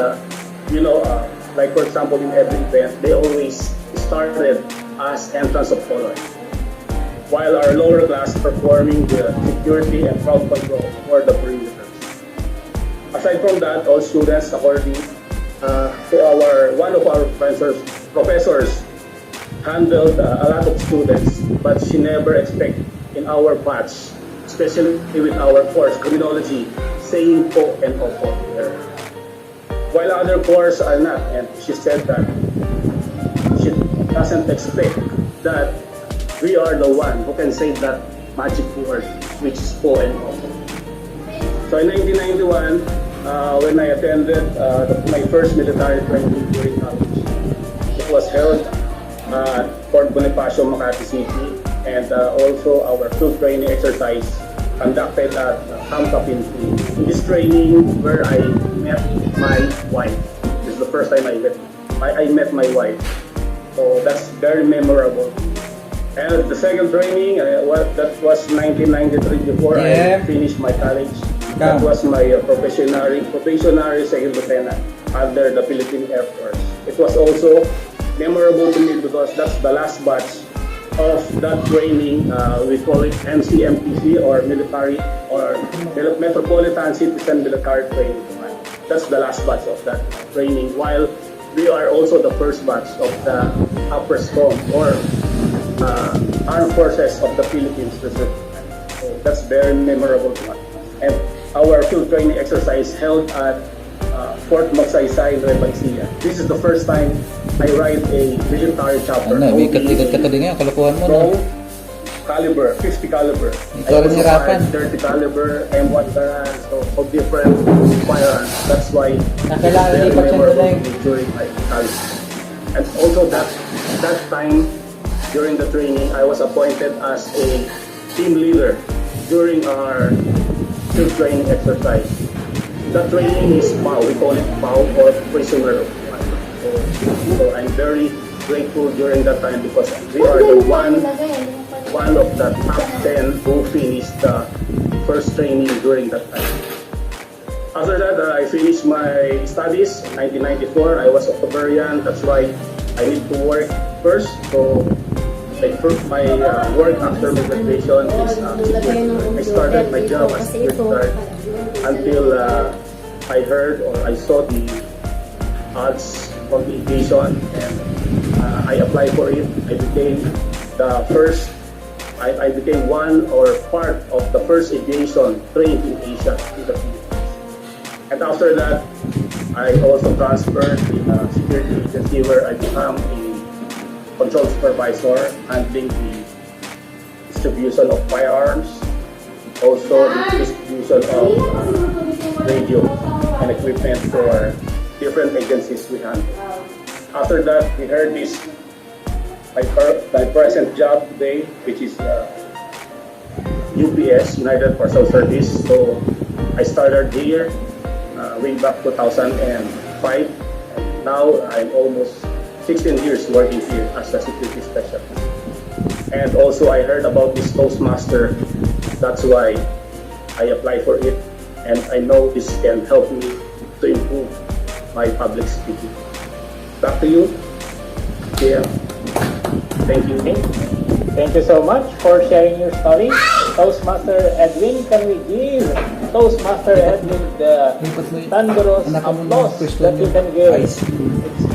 Speaker 10: like for example, in every event, they always started as entrance of color, while our lower class performing the security and crowd control for the perimeters. Aside from that, all students, according to one of our professors handled a lot of students, but she never expected in our batch, especially with our course, criminology, saying po and opo there. While other courses are not, and she said that she doesn't expect that we are the one who can say that magic word, which is po and opo. So in 1991, when I attended my first military training during college, it was held at Fort Bonifacio, Makati City, and also our field training exercise conducted at Camp Kapinti. In this training, where I met my wife. This is the first time I met my wife. So that's very memorable. And the second training, that was 1993 before
Speaker 3: Yeah.
Speaker 10: I finished my college. That was my probationary second lieutenant under the Philippine Air Force. It was also memorable to me because that's the last batch of that training. We call it MCMTC or military or Metropolitan Citizen Military Training. That's the last batch of that training. While we are also the first batch of the upper SCOM or Armed Forces of the Philippines Reserve. So that's very memorable to us. And our field training exercise held at Fort Magsaysay, Nueva Ecija. This is the first time I ride a military chopper.
Speaker 3: Ano, may ikat-ikat ka tuloy nga, kalokohan mo, no?
Speaker 10: Long caliber, 50 caliber.
Speaker 3: Ikaw rin hirapan.
Speaker 10: 30 caliber, M1 Garand, so of different firearms. That's why
Speaker 3: Kailangan
Speaker 10: very
Speaker 3: lipat siya
Speaker 10: memorable
Speaker 3: tuloy.
Speaker 10: to me during my college. And also that time, during the training, I was appointed as a team leader during our field training exercise. The training is POW, we call it POW or prisoner of war. So I'm very grateful during that time because we are the one of the top 10 who finished the first training during that time. After that, I finished my studies. 1994, I was Octoberian. That's why I need to work first. So my work after my graduation is security. I started my job as security guard until I heard or I saw the odds of the aviation and I applied for it. I became the first. I became one or part of the first aviation trained in Asia in the Philippines. And after that, I also transferred in a security agency where I became a control supervisor handling the distribution of firearms, also the distribution of radio and equipment for different agencies we handle. After that, we heard this, my present job today, which is UPS, United Parcel Service. So I started here way back 2005, and now I'm almost 16 years working here as a security specialist. And also I heard about this Toastmaster. That's why I applied for it. And I know this can help me to improve my public speaking. Back to you. Yeah. Thank you.
Speaker 1: Thank you so much for sharing your story. Toastmaster Edwin, can we give Toastmaster Edwin the thunderous applause that you can give? It's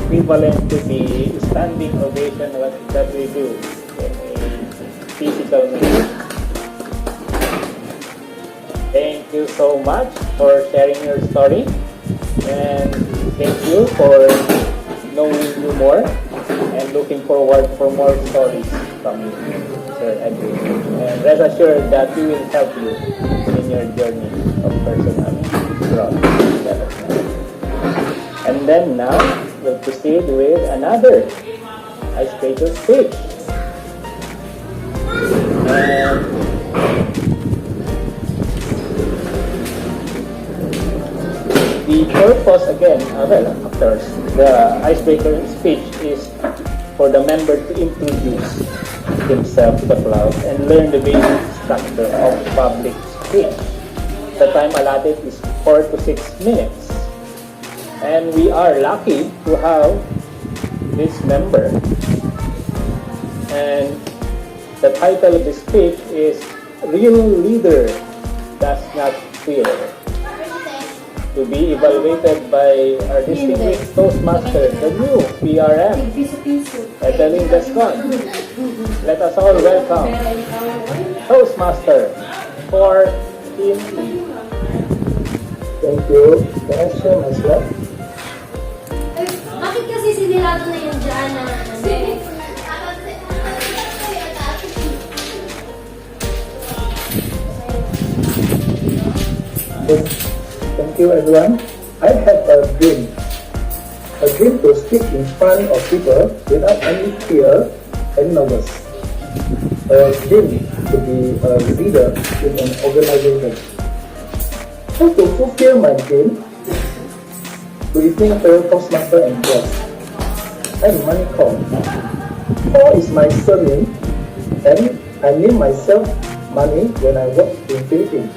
Speaker 1: equivalent to the standing ovation that we do in a physical meeting. Thank you so much for sharing your story, and thank you for knowing you more and looking forward for more stories from you, Sir Edwin. And rest assured that we will help you in your journey of personal growth development. And then now, we'll proceed with another icebreaker speech. And the purpose again, of course, the icebreaker speech is for the member to introduce himself to the crowd and learn the basic structure of public speech. The time allotted is 4 to 6 minutes. And we are lucky to have this member. And the title of the speech is Real Leader Does Not Fear. To be evaluated by our distinguished Toastmaster, the new PRM, Edeline Gascon. Let us all welcome Toastmaster for Team E.
Speaker 6: Thank you. Can I share my slide?
Speaker 11: Bakit kasi sinilado na yung dyan na
Speaker 6: Thank you, everyone. I have a dream to speak in front of people without any fear and nervous. A dream to be a leader in an organization. How to fulfill my dream? Good evening, fellow Toastmaster and guests. I'm Manicom. Paul is my surname. And I named myself Money when I worked in Philippines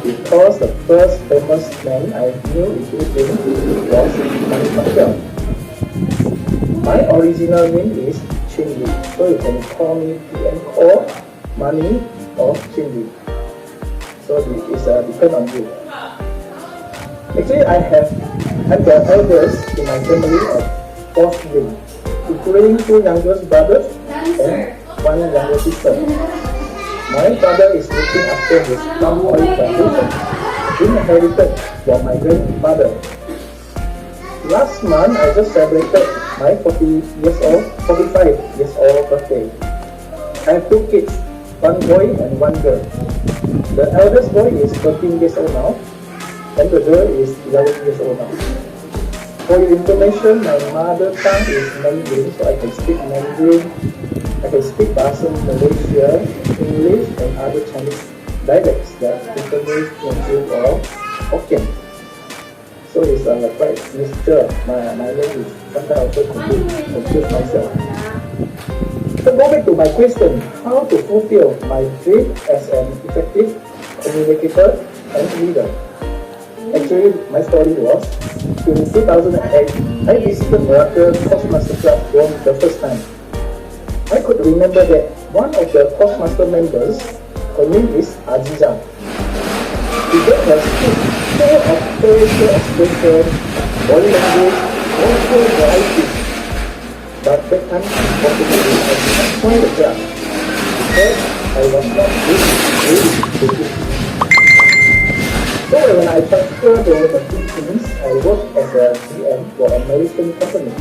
Speaker 6: because the first famous man I knew in Philippines was Manny Pacquiao. My original name is Chindy, so you can call me PN or Money or Chindy. So it is depend on you. Actually, I'm the eldest in my family of 4 siblings, including 2 youngest brothers and 1 younger sister. My father is looking after his palm oil plantation, inherited from my grandfather. Last month, I just celebrated my 45 years old birthday. I have 2 kids, 1 boy and 1 girl. The eldest boy is 13 years old now, and the girl is 11 years old now. For your information, my mother tongue is Mandarin, so I can speak Mandarin, I can speak Bahasa Malaysia, English, and other Chinese dialects like Cantonese, Mandarin, or Hokkien. So it's quite mixture. My language sometimes also confuse myself. So go back to my question, how to fulfill my dream as an effective communicator and leader. Actually, my story was, in 2008, I visited Miracle Toastmaster Club for the first time. I could remember that one of the Toastmaster members, her name is Aziza. She gave her speech full of facial expression, body language, also variety. But that time, unfortunately, I did not join the club because I was not really to it. So when I transferred to the Philippines, I worked as a GM for a American company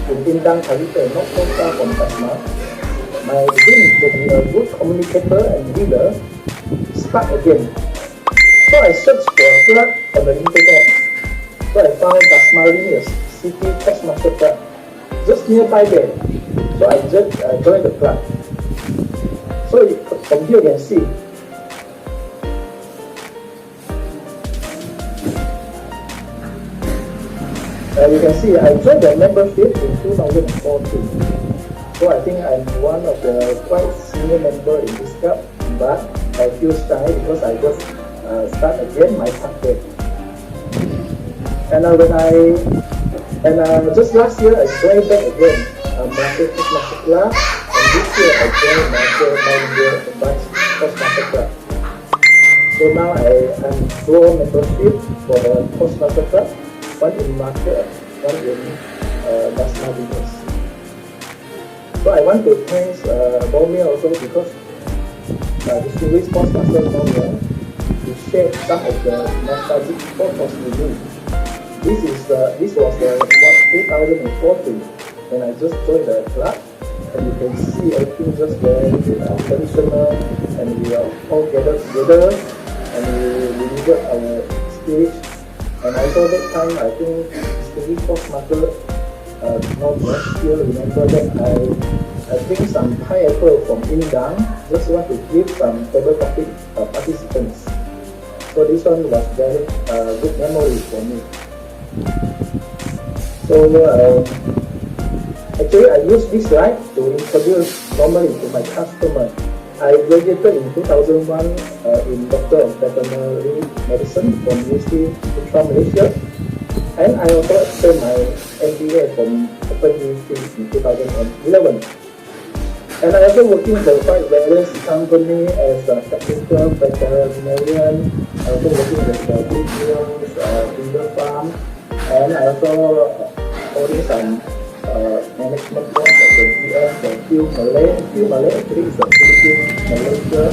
Speaker 6: in Pindang, Cavite, not so far from Tasma. My dream to be a good communicator and leader start again. So I searched for a club on the internet. So I found Tasmania's City Toastmaster Club, just nearby there. So I just joined the club. So from here you can see, I joined the membership in 2014. So I think I'm one of the quite senior member in this club, but I feel shy because I just start again my career. And just last year I joined back again Master Toastmaster Club, and this year I joined Master Advanced Toastmaster Club. So now I'm dual membership for the Toastmaster Club, one in market, one in Basma business. So I want to thank Bomia also because distinguished Toastmaster Bomia to share some of the nostalgic photos with me. This was 2014 when I just joined the club, and you can see everything just very traditional, and we are all gathered together and we delivered our speech. And also that time I think distinguished Toastmaster Northwest still remember that I bring some pineapple from Indang, just want to give some table topic participants. So this one was very good memory for me. So actually I use this right to introduce normally to my customer. I graduated in 2001 in Doctor of Veterinary Medicine from UC Putra, Malaysia. And I also obtained my MBA from Open University in 2011. And I also working for quite various company as a technical veterinarian. I also working with the big mills, timber farm, and I also holding some management course at the GM for Phil Malay actually is a Philippine Malaysia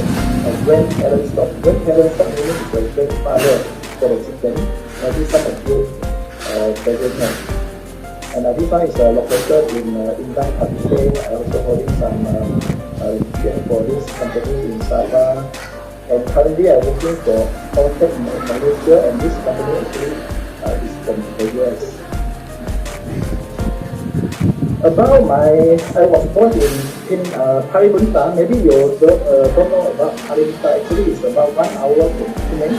Speaker 6: grandparent stock. Grandparent stock meaning is the grandfather for the chicken. Maybe some of you doesn't know. And this one is located in Indang, Cavite. I also holding some GM for this company in Sabah. And currently I'm working for Alltech in Malaysia, and this company actually is from the US. About I was born in Paribunta. Maybe you don't know about Paribunta. Actually, it's about 1 hour from Penang.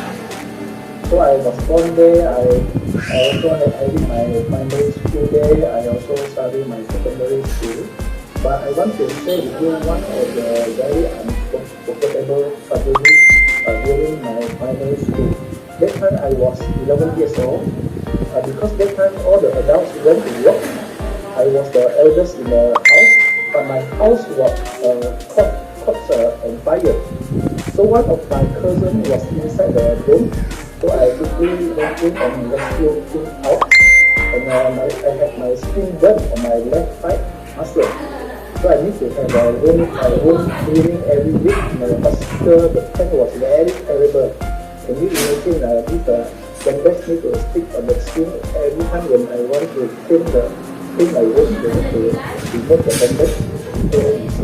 Speaker 6: So I was born there. I also had my primary school there. I also studied my secondary school. but I want to share with you one of the very unforgettable tragedies during my primary school. That time I was 11 years old. Because that time all the adults went to work, I was the eldest in the house, but my house was caught on fire. So one of my cousins was inside the room, so I quickly went in and rescued him out. And I had my skin burn on my left side muscle. So I need to have a wound cleaning every week in the hospital. The pain was very terrible. Can you imagine this bandage need to stick on the skin every time when I want to clean my wound, to remove the bandage. So it's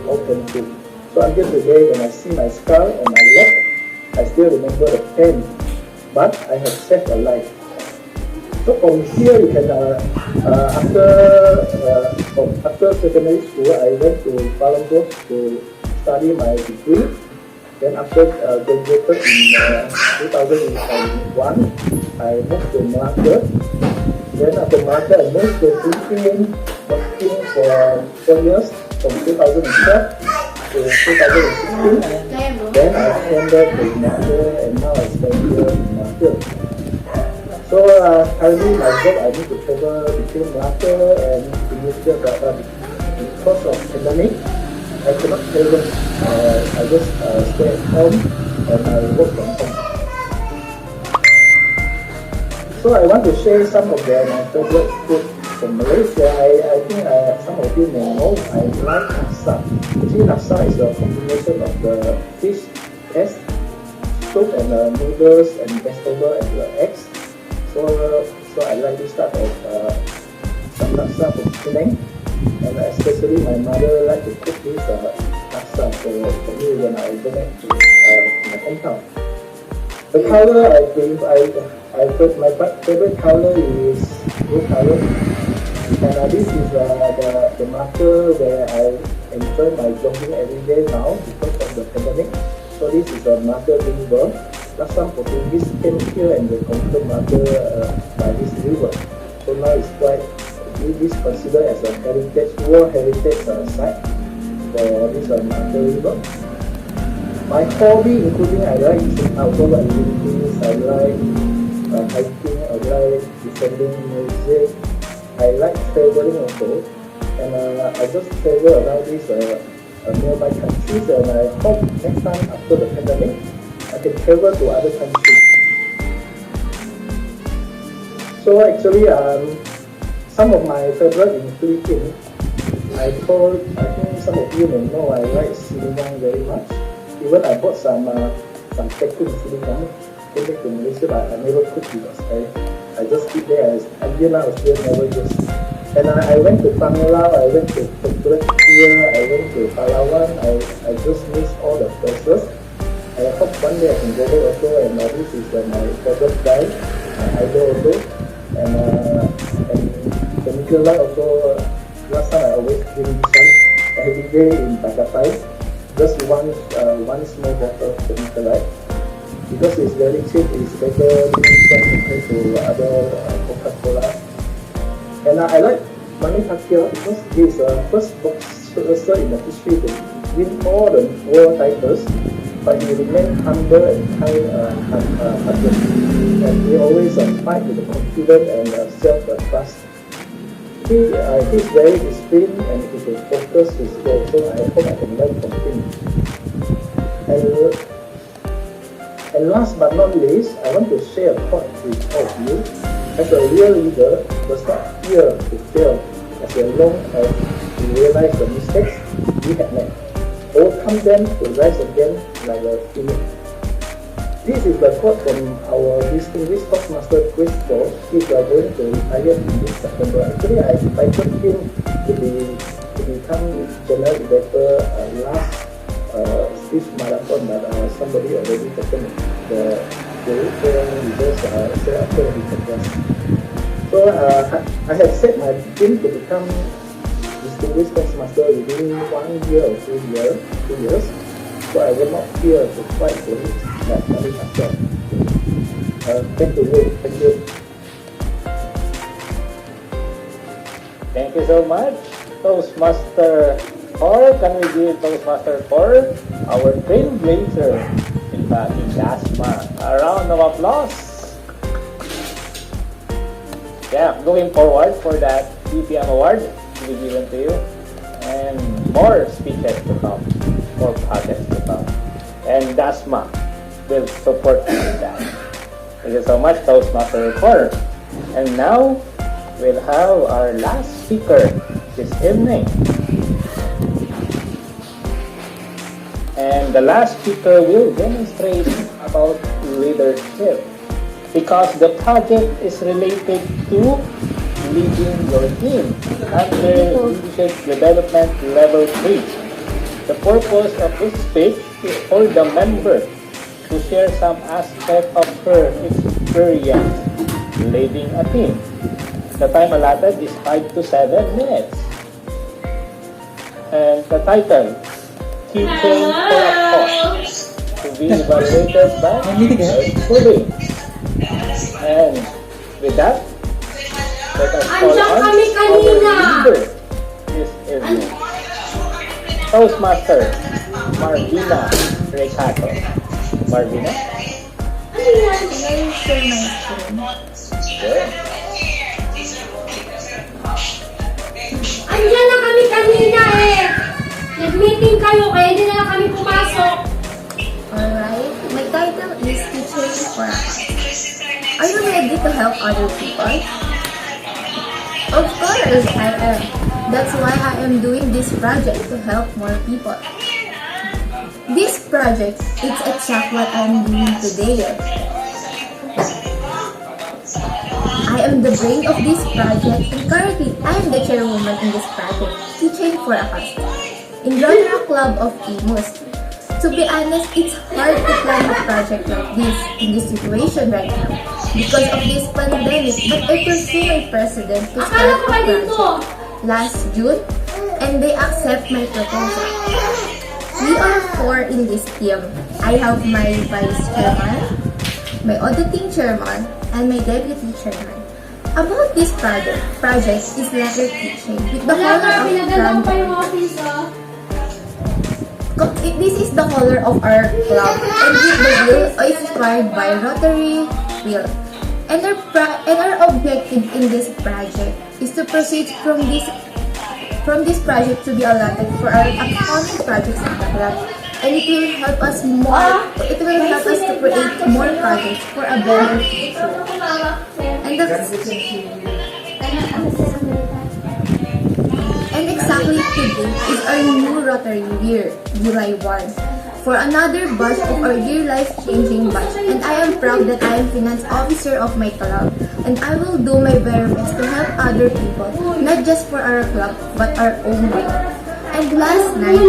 Speaker 6: all painful. So until today, when I see my scar on my leg, I still remember the pain. But I have saved a life. So from here, you can after secondary school, I went to Palembang to study my degree. Then after graduated in 2001, I moved to Malacca. Then after Malacca, I moved to Philippines, working for 4 years, from 2012 to 2016. Then I came back to Malacca, and now I stay here in Malacca. So currently my job, I need to travel between Malacca and Indonesia, but because of pandemic, I cannot travel. I just stay at home and I work from home. So I want to share some of my favorite food from Malaysia. I think some of you may know I like laksa. Actually, laksa is a combination of the fish, soup and noodles and vegetable and the eggs. So I like this type of some laksa from Penang, and especially my mother like to cook this laksa for me when I go back to my hometown. The color my favorite color is blue color, and this is the marker where I enjoy my jogging every day now because of the pandemic. So this is a marker river. Last time Portuguese came here and they conquered Malacca by this river. So now it's it is considered as a World Heritage site for this Malacca river. My hobby, including I like outdoor activities, I like hiking, I like listening music, I like traveling also, and I just travel around these nearby countries, and I hope next time after the pandemic I can travel to other countries. So actually, some of my favorite in Philippines, I think some of you may know I like sinigang very much. Even I bought some packing sinigang, came back to Malaysia, but I never cooked because I just eat there. Until now, I still never use. And I went to Panglao, I went to Petrakia, I went to Palawan. I just miss all the places. I hope one day I can go there also, and this is my favorite guy, my idol also. And Chemical Light also, last time I always drink this one every day in Tagatai. Just one small bottle of Chemical Light. Because it's very cheap, it's better than this one compared to other Coca-Cola. And I like Manny Pacquiao because he is the first boxer in the history to win all the world titles. But he remained humble and kind-hearted, and he always fight with confidence and self-trust. He's very disciplined and he can focus his goal, so I hope I can learn from him. And last but not least, I want to share a thought with all of you. As a real leader, does not fear to fail as long as we realize the mistakes we have made. Overcome them to rise again like a phoenix. This is the quote from our distinguished Toastmaster Chris Paul. He's going to retire in this September. Actually, I invited him to become general director last speech marathon, but somebody already taken the director because after he progressed. So I have set my dream to become distinguished Toastmaster within 1 year or 2 years. So I will not fear to fight for it like Manny Pacquiao. Thank you. Thank you.
Speaker 1: Thank you so much. Toastmaster, or can we give Toastmaster for our trailblazer in Dasma? A round of applause. Yeah, going forward for that BPM award to be given to you, and more speeches to come, more projects to come, and Dasma will support you in that. Thank you so much, Toastmaster 4. And now, we'll have our last speaker this evening. And the last speaker will demonstrate about leadership, because the project is related to leading your team under leadership development level 3. The purpose of this speech is for the member to share some aspect of her experience leading a team. The time allotted is 5 to 7 minutes. And the title, Teaching for a Cause, to be evaluated by schooling. And with that, let us call on our leader this evening, Toastmaster Marvina Recato. Marvina? Good.
Speaker 11: Andiyan na kami kanina eh. Nag-meeting kayo kaya hindi na lang kami pumasok.
Speaker 12: Alright, my title is Teaching for a Cause. Are you ready to help other people? Of course, I am. That's why I am doing this project to help more people. This project is exactly what I am doing today. I am the brain of this project, and currently I am the chairwoman in this project, Teaching for a Cause, in Rotary Club of Imus. To be honest, it's hard to plan a project like this in this situation right now because of this pandemic, but I pursue my president to start a project last June, and they accept my proposal. We are 4 in this team. I have my vice chairman, my auditing chairman, and my deputy chairman. About this project is letter teaching with the color of this is the color of our club, and with the wheel is inspired by Rotary wheel. And our objective in this project is to proceed from this project to be allotted for our upcoming projects in the club, and it will help us to create more projects for a better future. And exactly today is our new Rotary year, July 1, for another batch of our year life-changing batch, and I am proud that I am finance officer of my club, and I will do my very best to help other people, not just for our club, but our own way. And last night,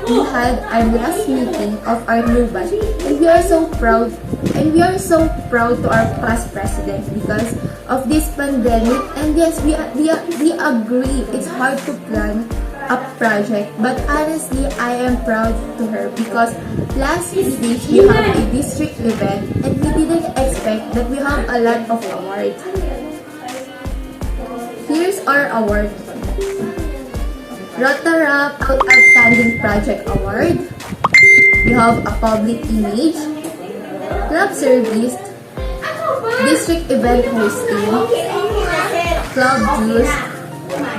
Speaker 12: we had our last meeting of our new batch, and we are so proud to our past president because of this pandemic. And yes, we agree it's hard to plan a project, but honestly, I am proud to her because last week we have a district event, and we didn't expect that we have a lot of awards. Here's our award. Rotarap Outstanding Project Award. We have a public image, club service, district event hosting, club juice,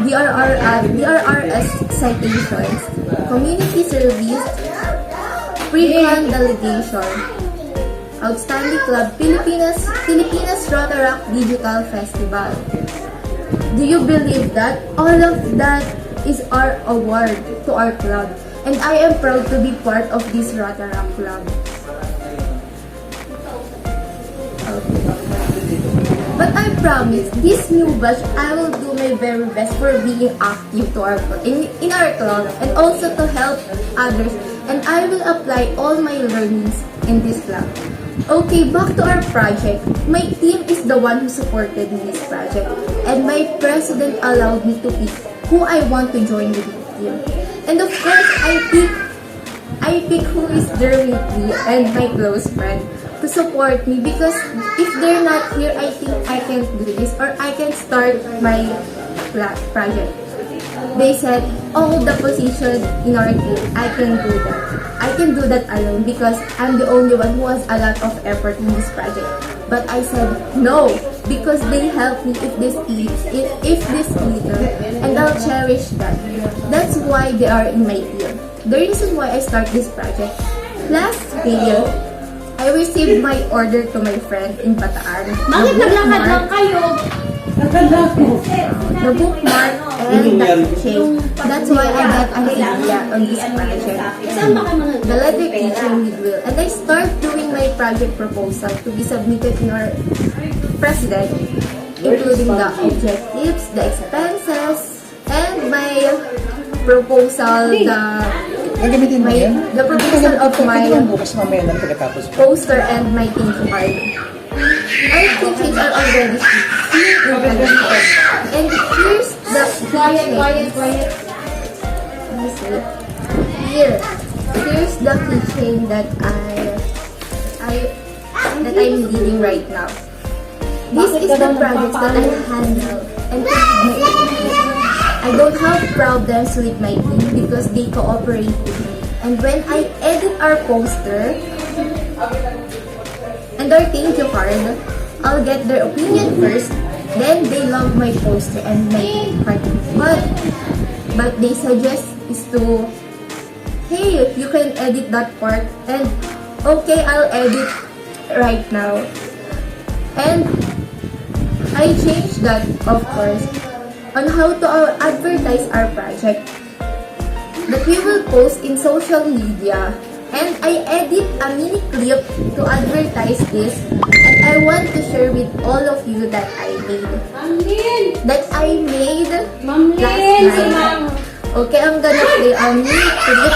Speaker 12: DRRS citations, community service, pre-plan delegation, outstanding club, Pilipinas Rotaract Digital Festival. Do you believe that? All of that is our award to our club, and I am proud to be part of this Rotaract Club. But I promise, this new batch, I will do my very best for being active to our in our club, and also to help others, and I will apply all my learnings in this club. Okay, back to our project. My team is the one who supported me this project, and my president allowed me to pick who I want to join with my team. And of course, I pick who is there with me and my close friend to support me, because if they're not here, I think I can't do this, or I can start my project. They said, all the position in our team, I can do that. I can do that alone because I'm the only one who has a lot of effort in this project. But I said, no, because they helped me if this little, and I'll cherish that. That's why they are in my team. The reason why I start this project, last year, I received my order to my friend in Bataan.
Speaker 11: Bakit naglakad lang kayo?
Speaker 12: The bookmark and the keychain. That's why I got an idea on this project. The letter keychain with Will. And I start doing my project proposal to be submitted in our president, including the objectives, the expenses, and my proposal, the proposal of my poster and my thank you card. Our keychains are already and here's the keychain. Here's the keychain that I'm leading right now. This is the project that I handle and I don't have problems with my team because they cooperate with me. And when I edit our poster and our thank you card, I'll get their opinion first, then they love my poster and my card. But they suggest is to, hey, you can edit that part, and okay, I'll edit right now. And I changed that, of course, on how to advertise our project that we will post in social media. And I edit a mini clip to advertise this, and I want to share with all of you that I made last night. Okay, I'm gonna play a mini clip.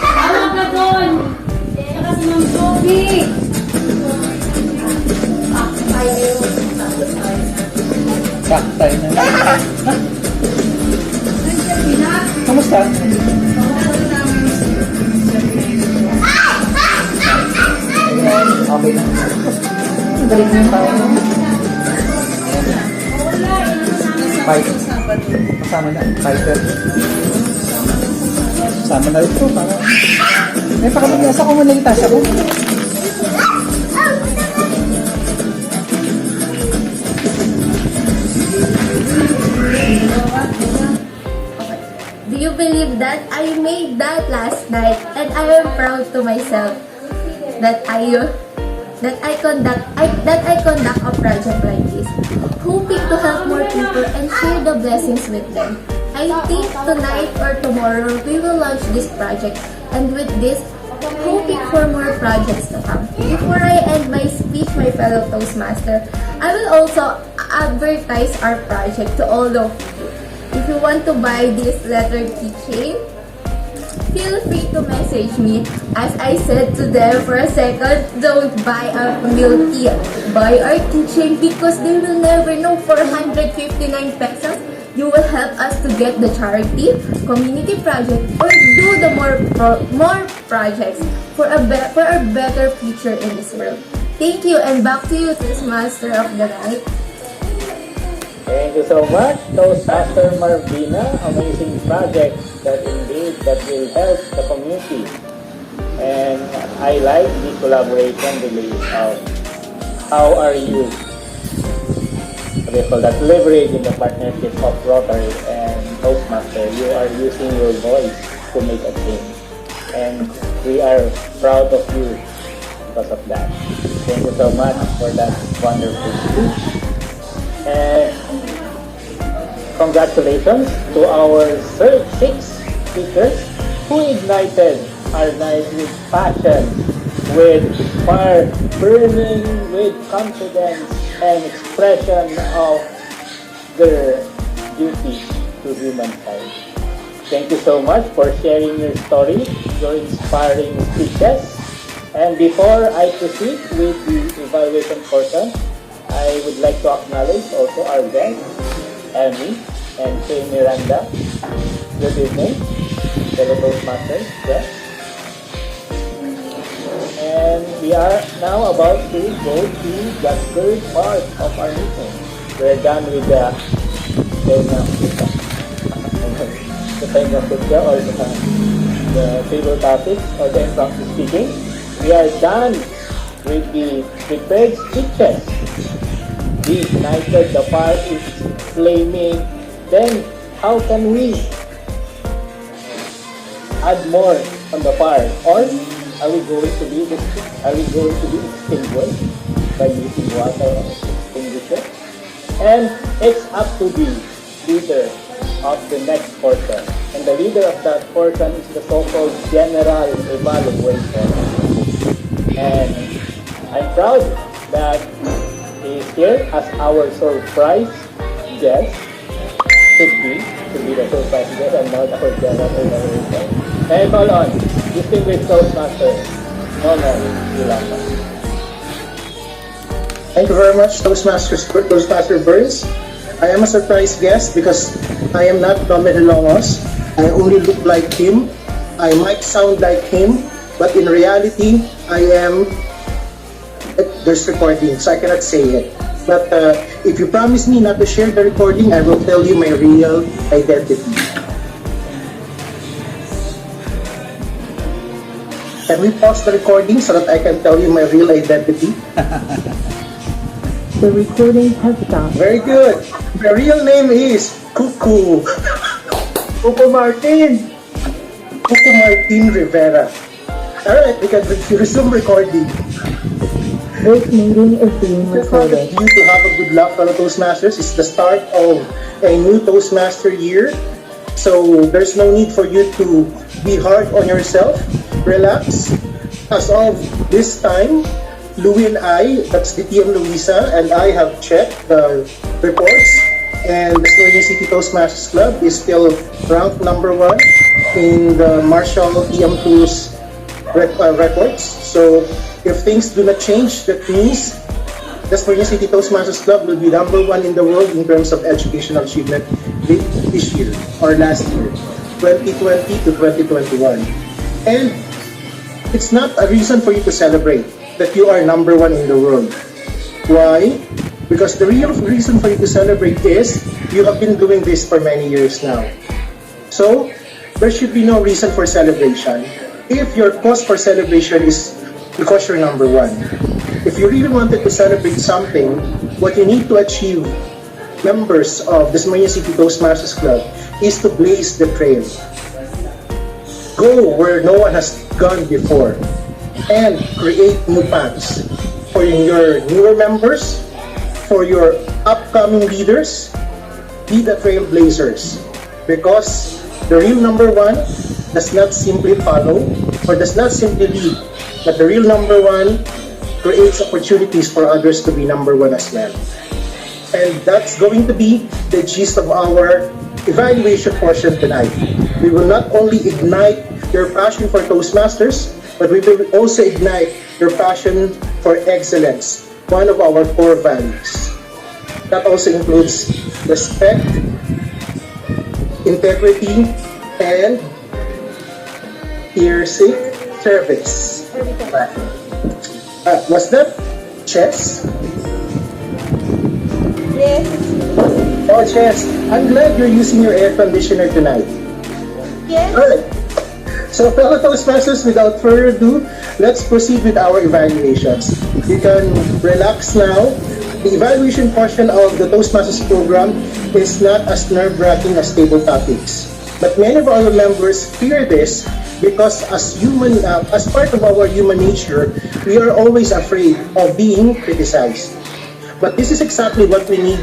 Speaker 11: Tawag na doon. Saka si Ma'am Joby.
Speaker 3: Saktay na. Kamusta? Okay na. Balik na yung tao. Fighter. Kasama na. Fighter. Kasama na ito. May pakamagasa ko muna yung tasya ko.
Speaker 12: Do you believe that I made that last night, and I am proud to myself that I conduct a project like this, hoping to help more people and share the blessings with them. I think tonight or tomorrow we will launch this project, and with this, hoping for more projects to come. Before I end my speech, my fellow Toastmaster, I will also advertise our project to all of you. If you want to buy this letter keychain, feel free to message me. As I said to them for a second, don't buy a milk tea. Buy our keychain because they will never know. For 159 pesos, you will help us to get the charity, community project, or do the more projects for a better future in this world. Thank you, and back to you, Toastmaster of the night.
Speaker 1: Thank you so much, Toastmaster Marvina. Amazing project that will help the community. And I like the collaboration really of how are you leveraging the partnership of Rotary and Toastmaster. You are using your voice to make a change. And we are proud of you because of that. Thank you so much for that wonderful speech. And congratulations to our 6 speakers who ignited our night with passion, with fire burning, with confidence and expression of their duty to humankind. Thank you so much for sharing your story, your inspiring speeches. And before I proceed with the evaluation portion, I would like to acknowledge also our guests, Amy and Kay Miranda. Good evening, fellow Toastmasters. Yes. And we are now about to go to the third part of our meeting. We're done with the the time of or the table topics or the impromptu speaking. We are done with the prepared speeches. We ignited the fire, is flaming. Then how can we add more on the fire? Or are we going to be extinguished by using water as extinguisher? And it's up to the leader of the next portion. And the leader of that portion is the so-called general evaluation. And I'm proud that he is here as our surprise guest. Should be the surprise guest and not our general evaluation. And call on distinguished Toastmasters, Nonoy Yolanda.
Speaker 13: Thank you very much, Toastmaster Burns. I am a surprise guest because I am not Tommy Hilongos. I only look like him. I might sound like him, but in reality, I am. There's recording, so I cannot say it. But if you promise me not to share the recording, I will tell you my real identity. Can we pause the recording so that I can tell you my real identity?
Speaker 5: The recording has stopped.
Speaker 13: Very good. My real name is Cuckoo.
Speaker 6: Coco Martin!
Speaker 13: Cuckoo Martin Rivera. Alright, we can resume recording.
Speaker 5: This meeting is being
Speaker 13: Just wanted
Speaker 5: recorded.
Speaker 13: you to have a good luck, fellow Toastmasters. It's the start of a new Toastmaster year. So there's no need for you to be hard on yourself. Relax. As of this time, Louie and I, that's the TM Luisa, and I have checked the reports, and the Slovenia City Toastmasters Club is still ranked number 1 in the Marshall TM2's records. So if things do not change, that means the Slovenia City Toastmasters Club will be number 1 in the world in terms of educational achievement this year, or last year, 2020 to 2021. And it's not a reason for you to celebrate that you are number 1 in the world. Why? Because the real reason for you to celebrate is you have been doing this for many years now. So there should be no reason for celebration if your cause for celebration is because you're number 1. If you really wanted to celebrate something, what you need to achieve, members of the Slovenia City Toastmasters Club, is to blaze the trail. Go where no one has gone before and create new paths for your newer members, for your upcoming leaders. Be the trailblazers, because the real number 1 does not simply follow or does not simply lead, but the real number 1 creates opportunities for others to be number 1 as well. And that's going to be the gist of our evaluation portion tonight. We will not only ignite your passion for Toastmasters, but we will also ignite your passion for excellence, one of our core values. That also includes respect, integrity, and piercing service. Was that chess?
Speaker 4: Yes.
Speaker 13: Oh, chess. I'm glad you're using your air conditioner tonight.
Speaker 4: Yes.
Speaker 13: Alright. So, fellow Toastmasters, without further ado, let's proceed with our evaluations. You can relax now. The evaluation portion of the Toastmasters program is not as nerve-wracking as table topics. But many of our members fear this because as part of our human nature, we are always afraid of being criticized. But this is exactly what we need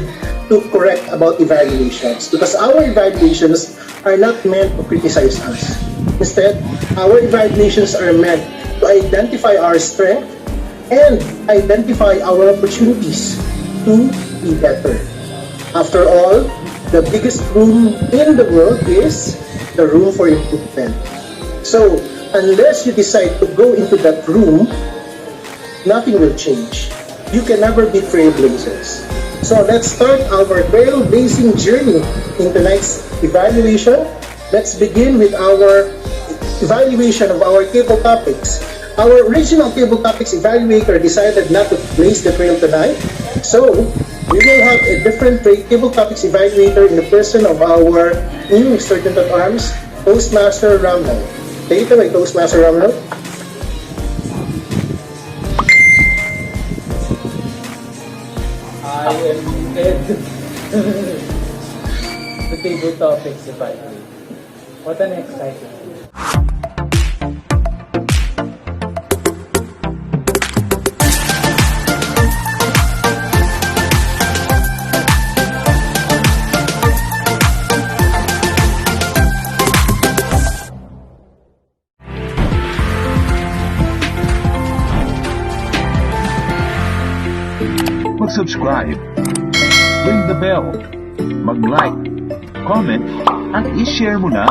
Speaker 13: to correct about evaluations, because our evaluations are not meant to criticize us. Instead, our evaluations are meant to identify our strength and identify our opportunities to be better. After all, the biggest room in the world is the room for improvement. So, unless you decide to go into that room, nothing will change. You can never be trailblazers. So let's start our trailblazing journey in tonight's evaluation. Let's begin with our evaluation of our table topics. Our original table topics evaluator decided not to blaze the trail tonight, so we will have a different table topics evaluator in the person of our new Sergeant at Arms, Toastmaster Ramno. Take it away, Toastmaster Ramno.
Speaker 9: I am dead. The table topics evaluate. What an exciting day.
Speaker 14: Mag-subscribe, ring the bell, mag-like, comment, at i-share mo na.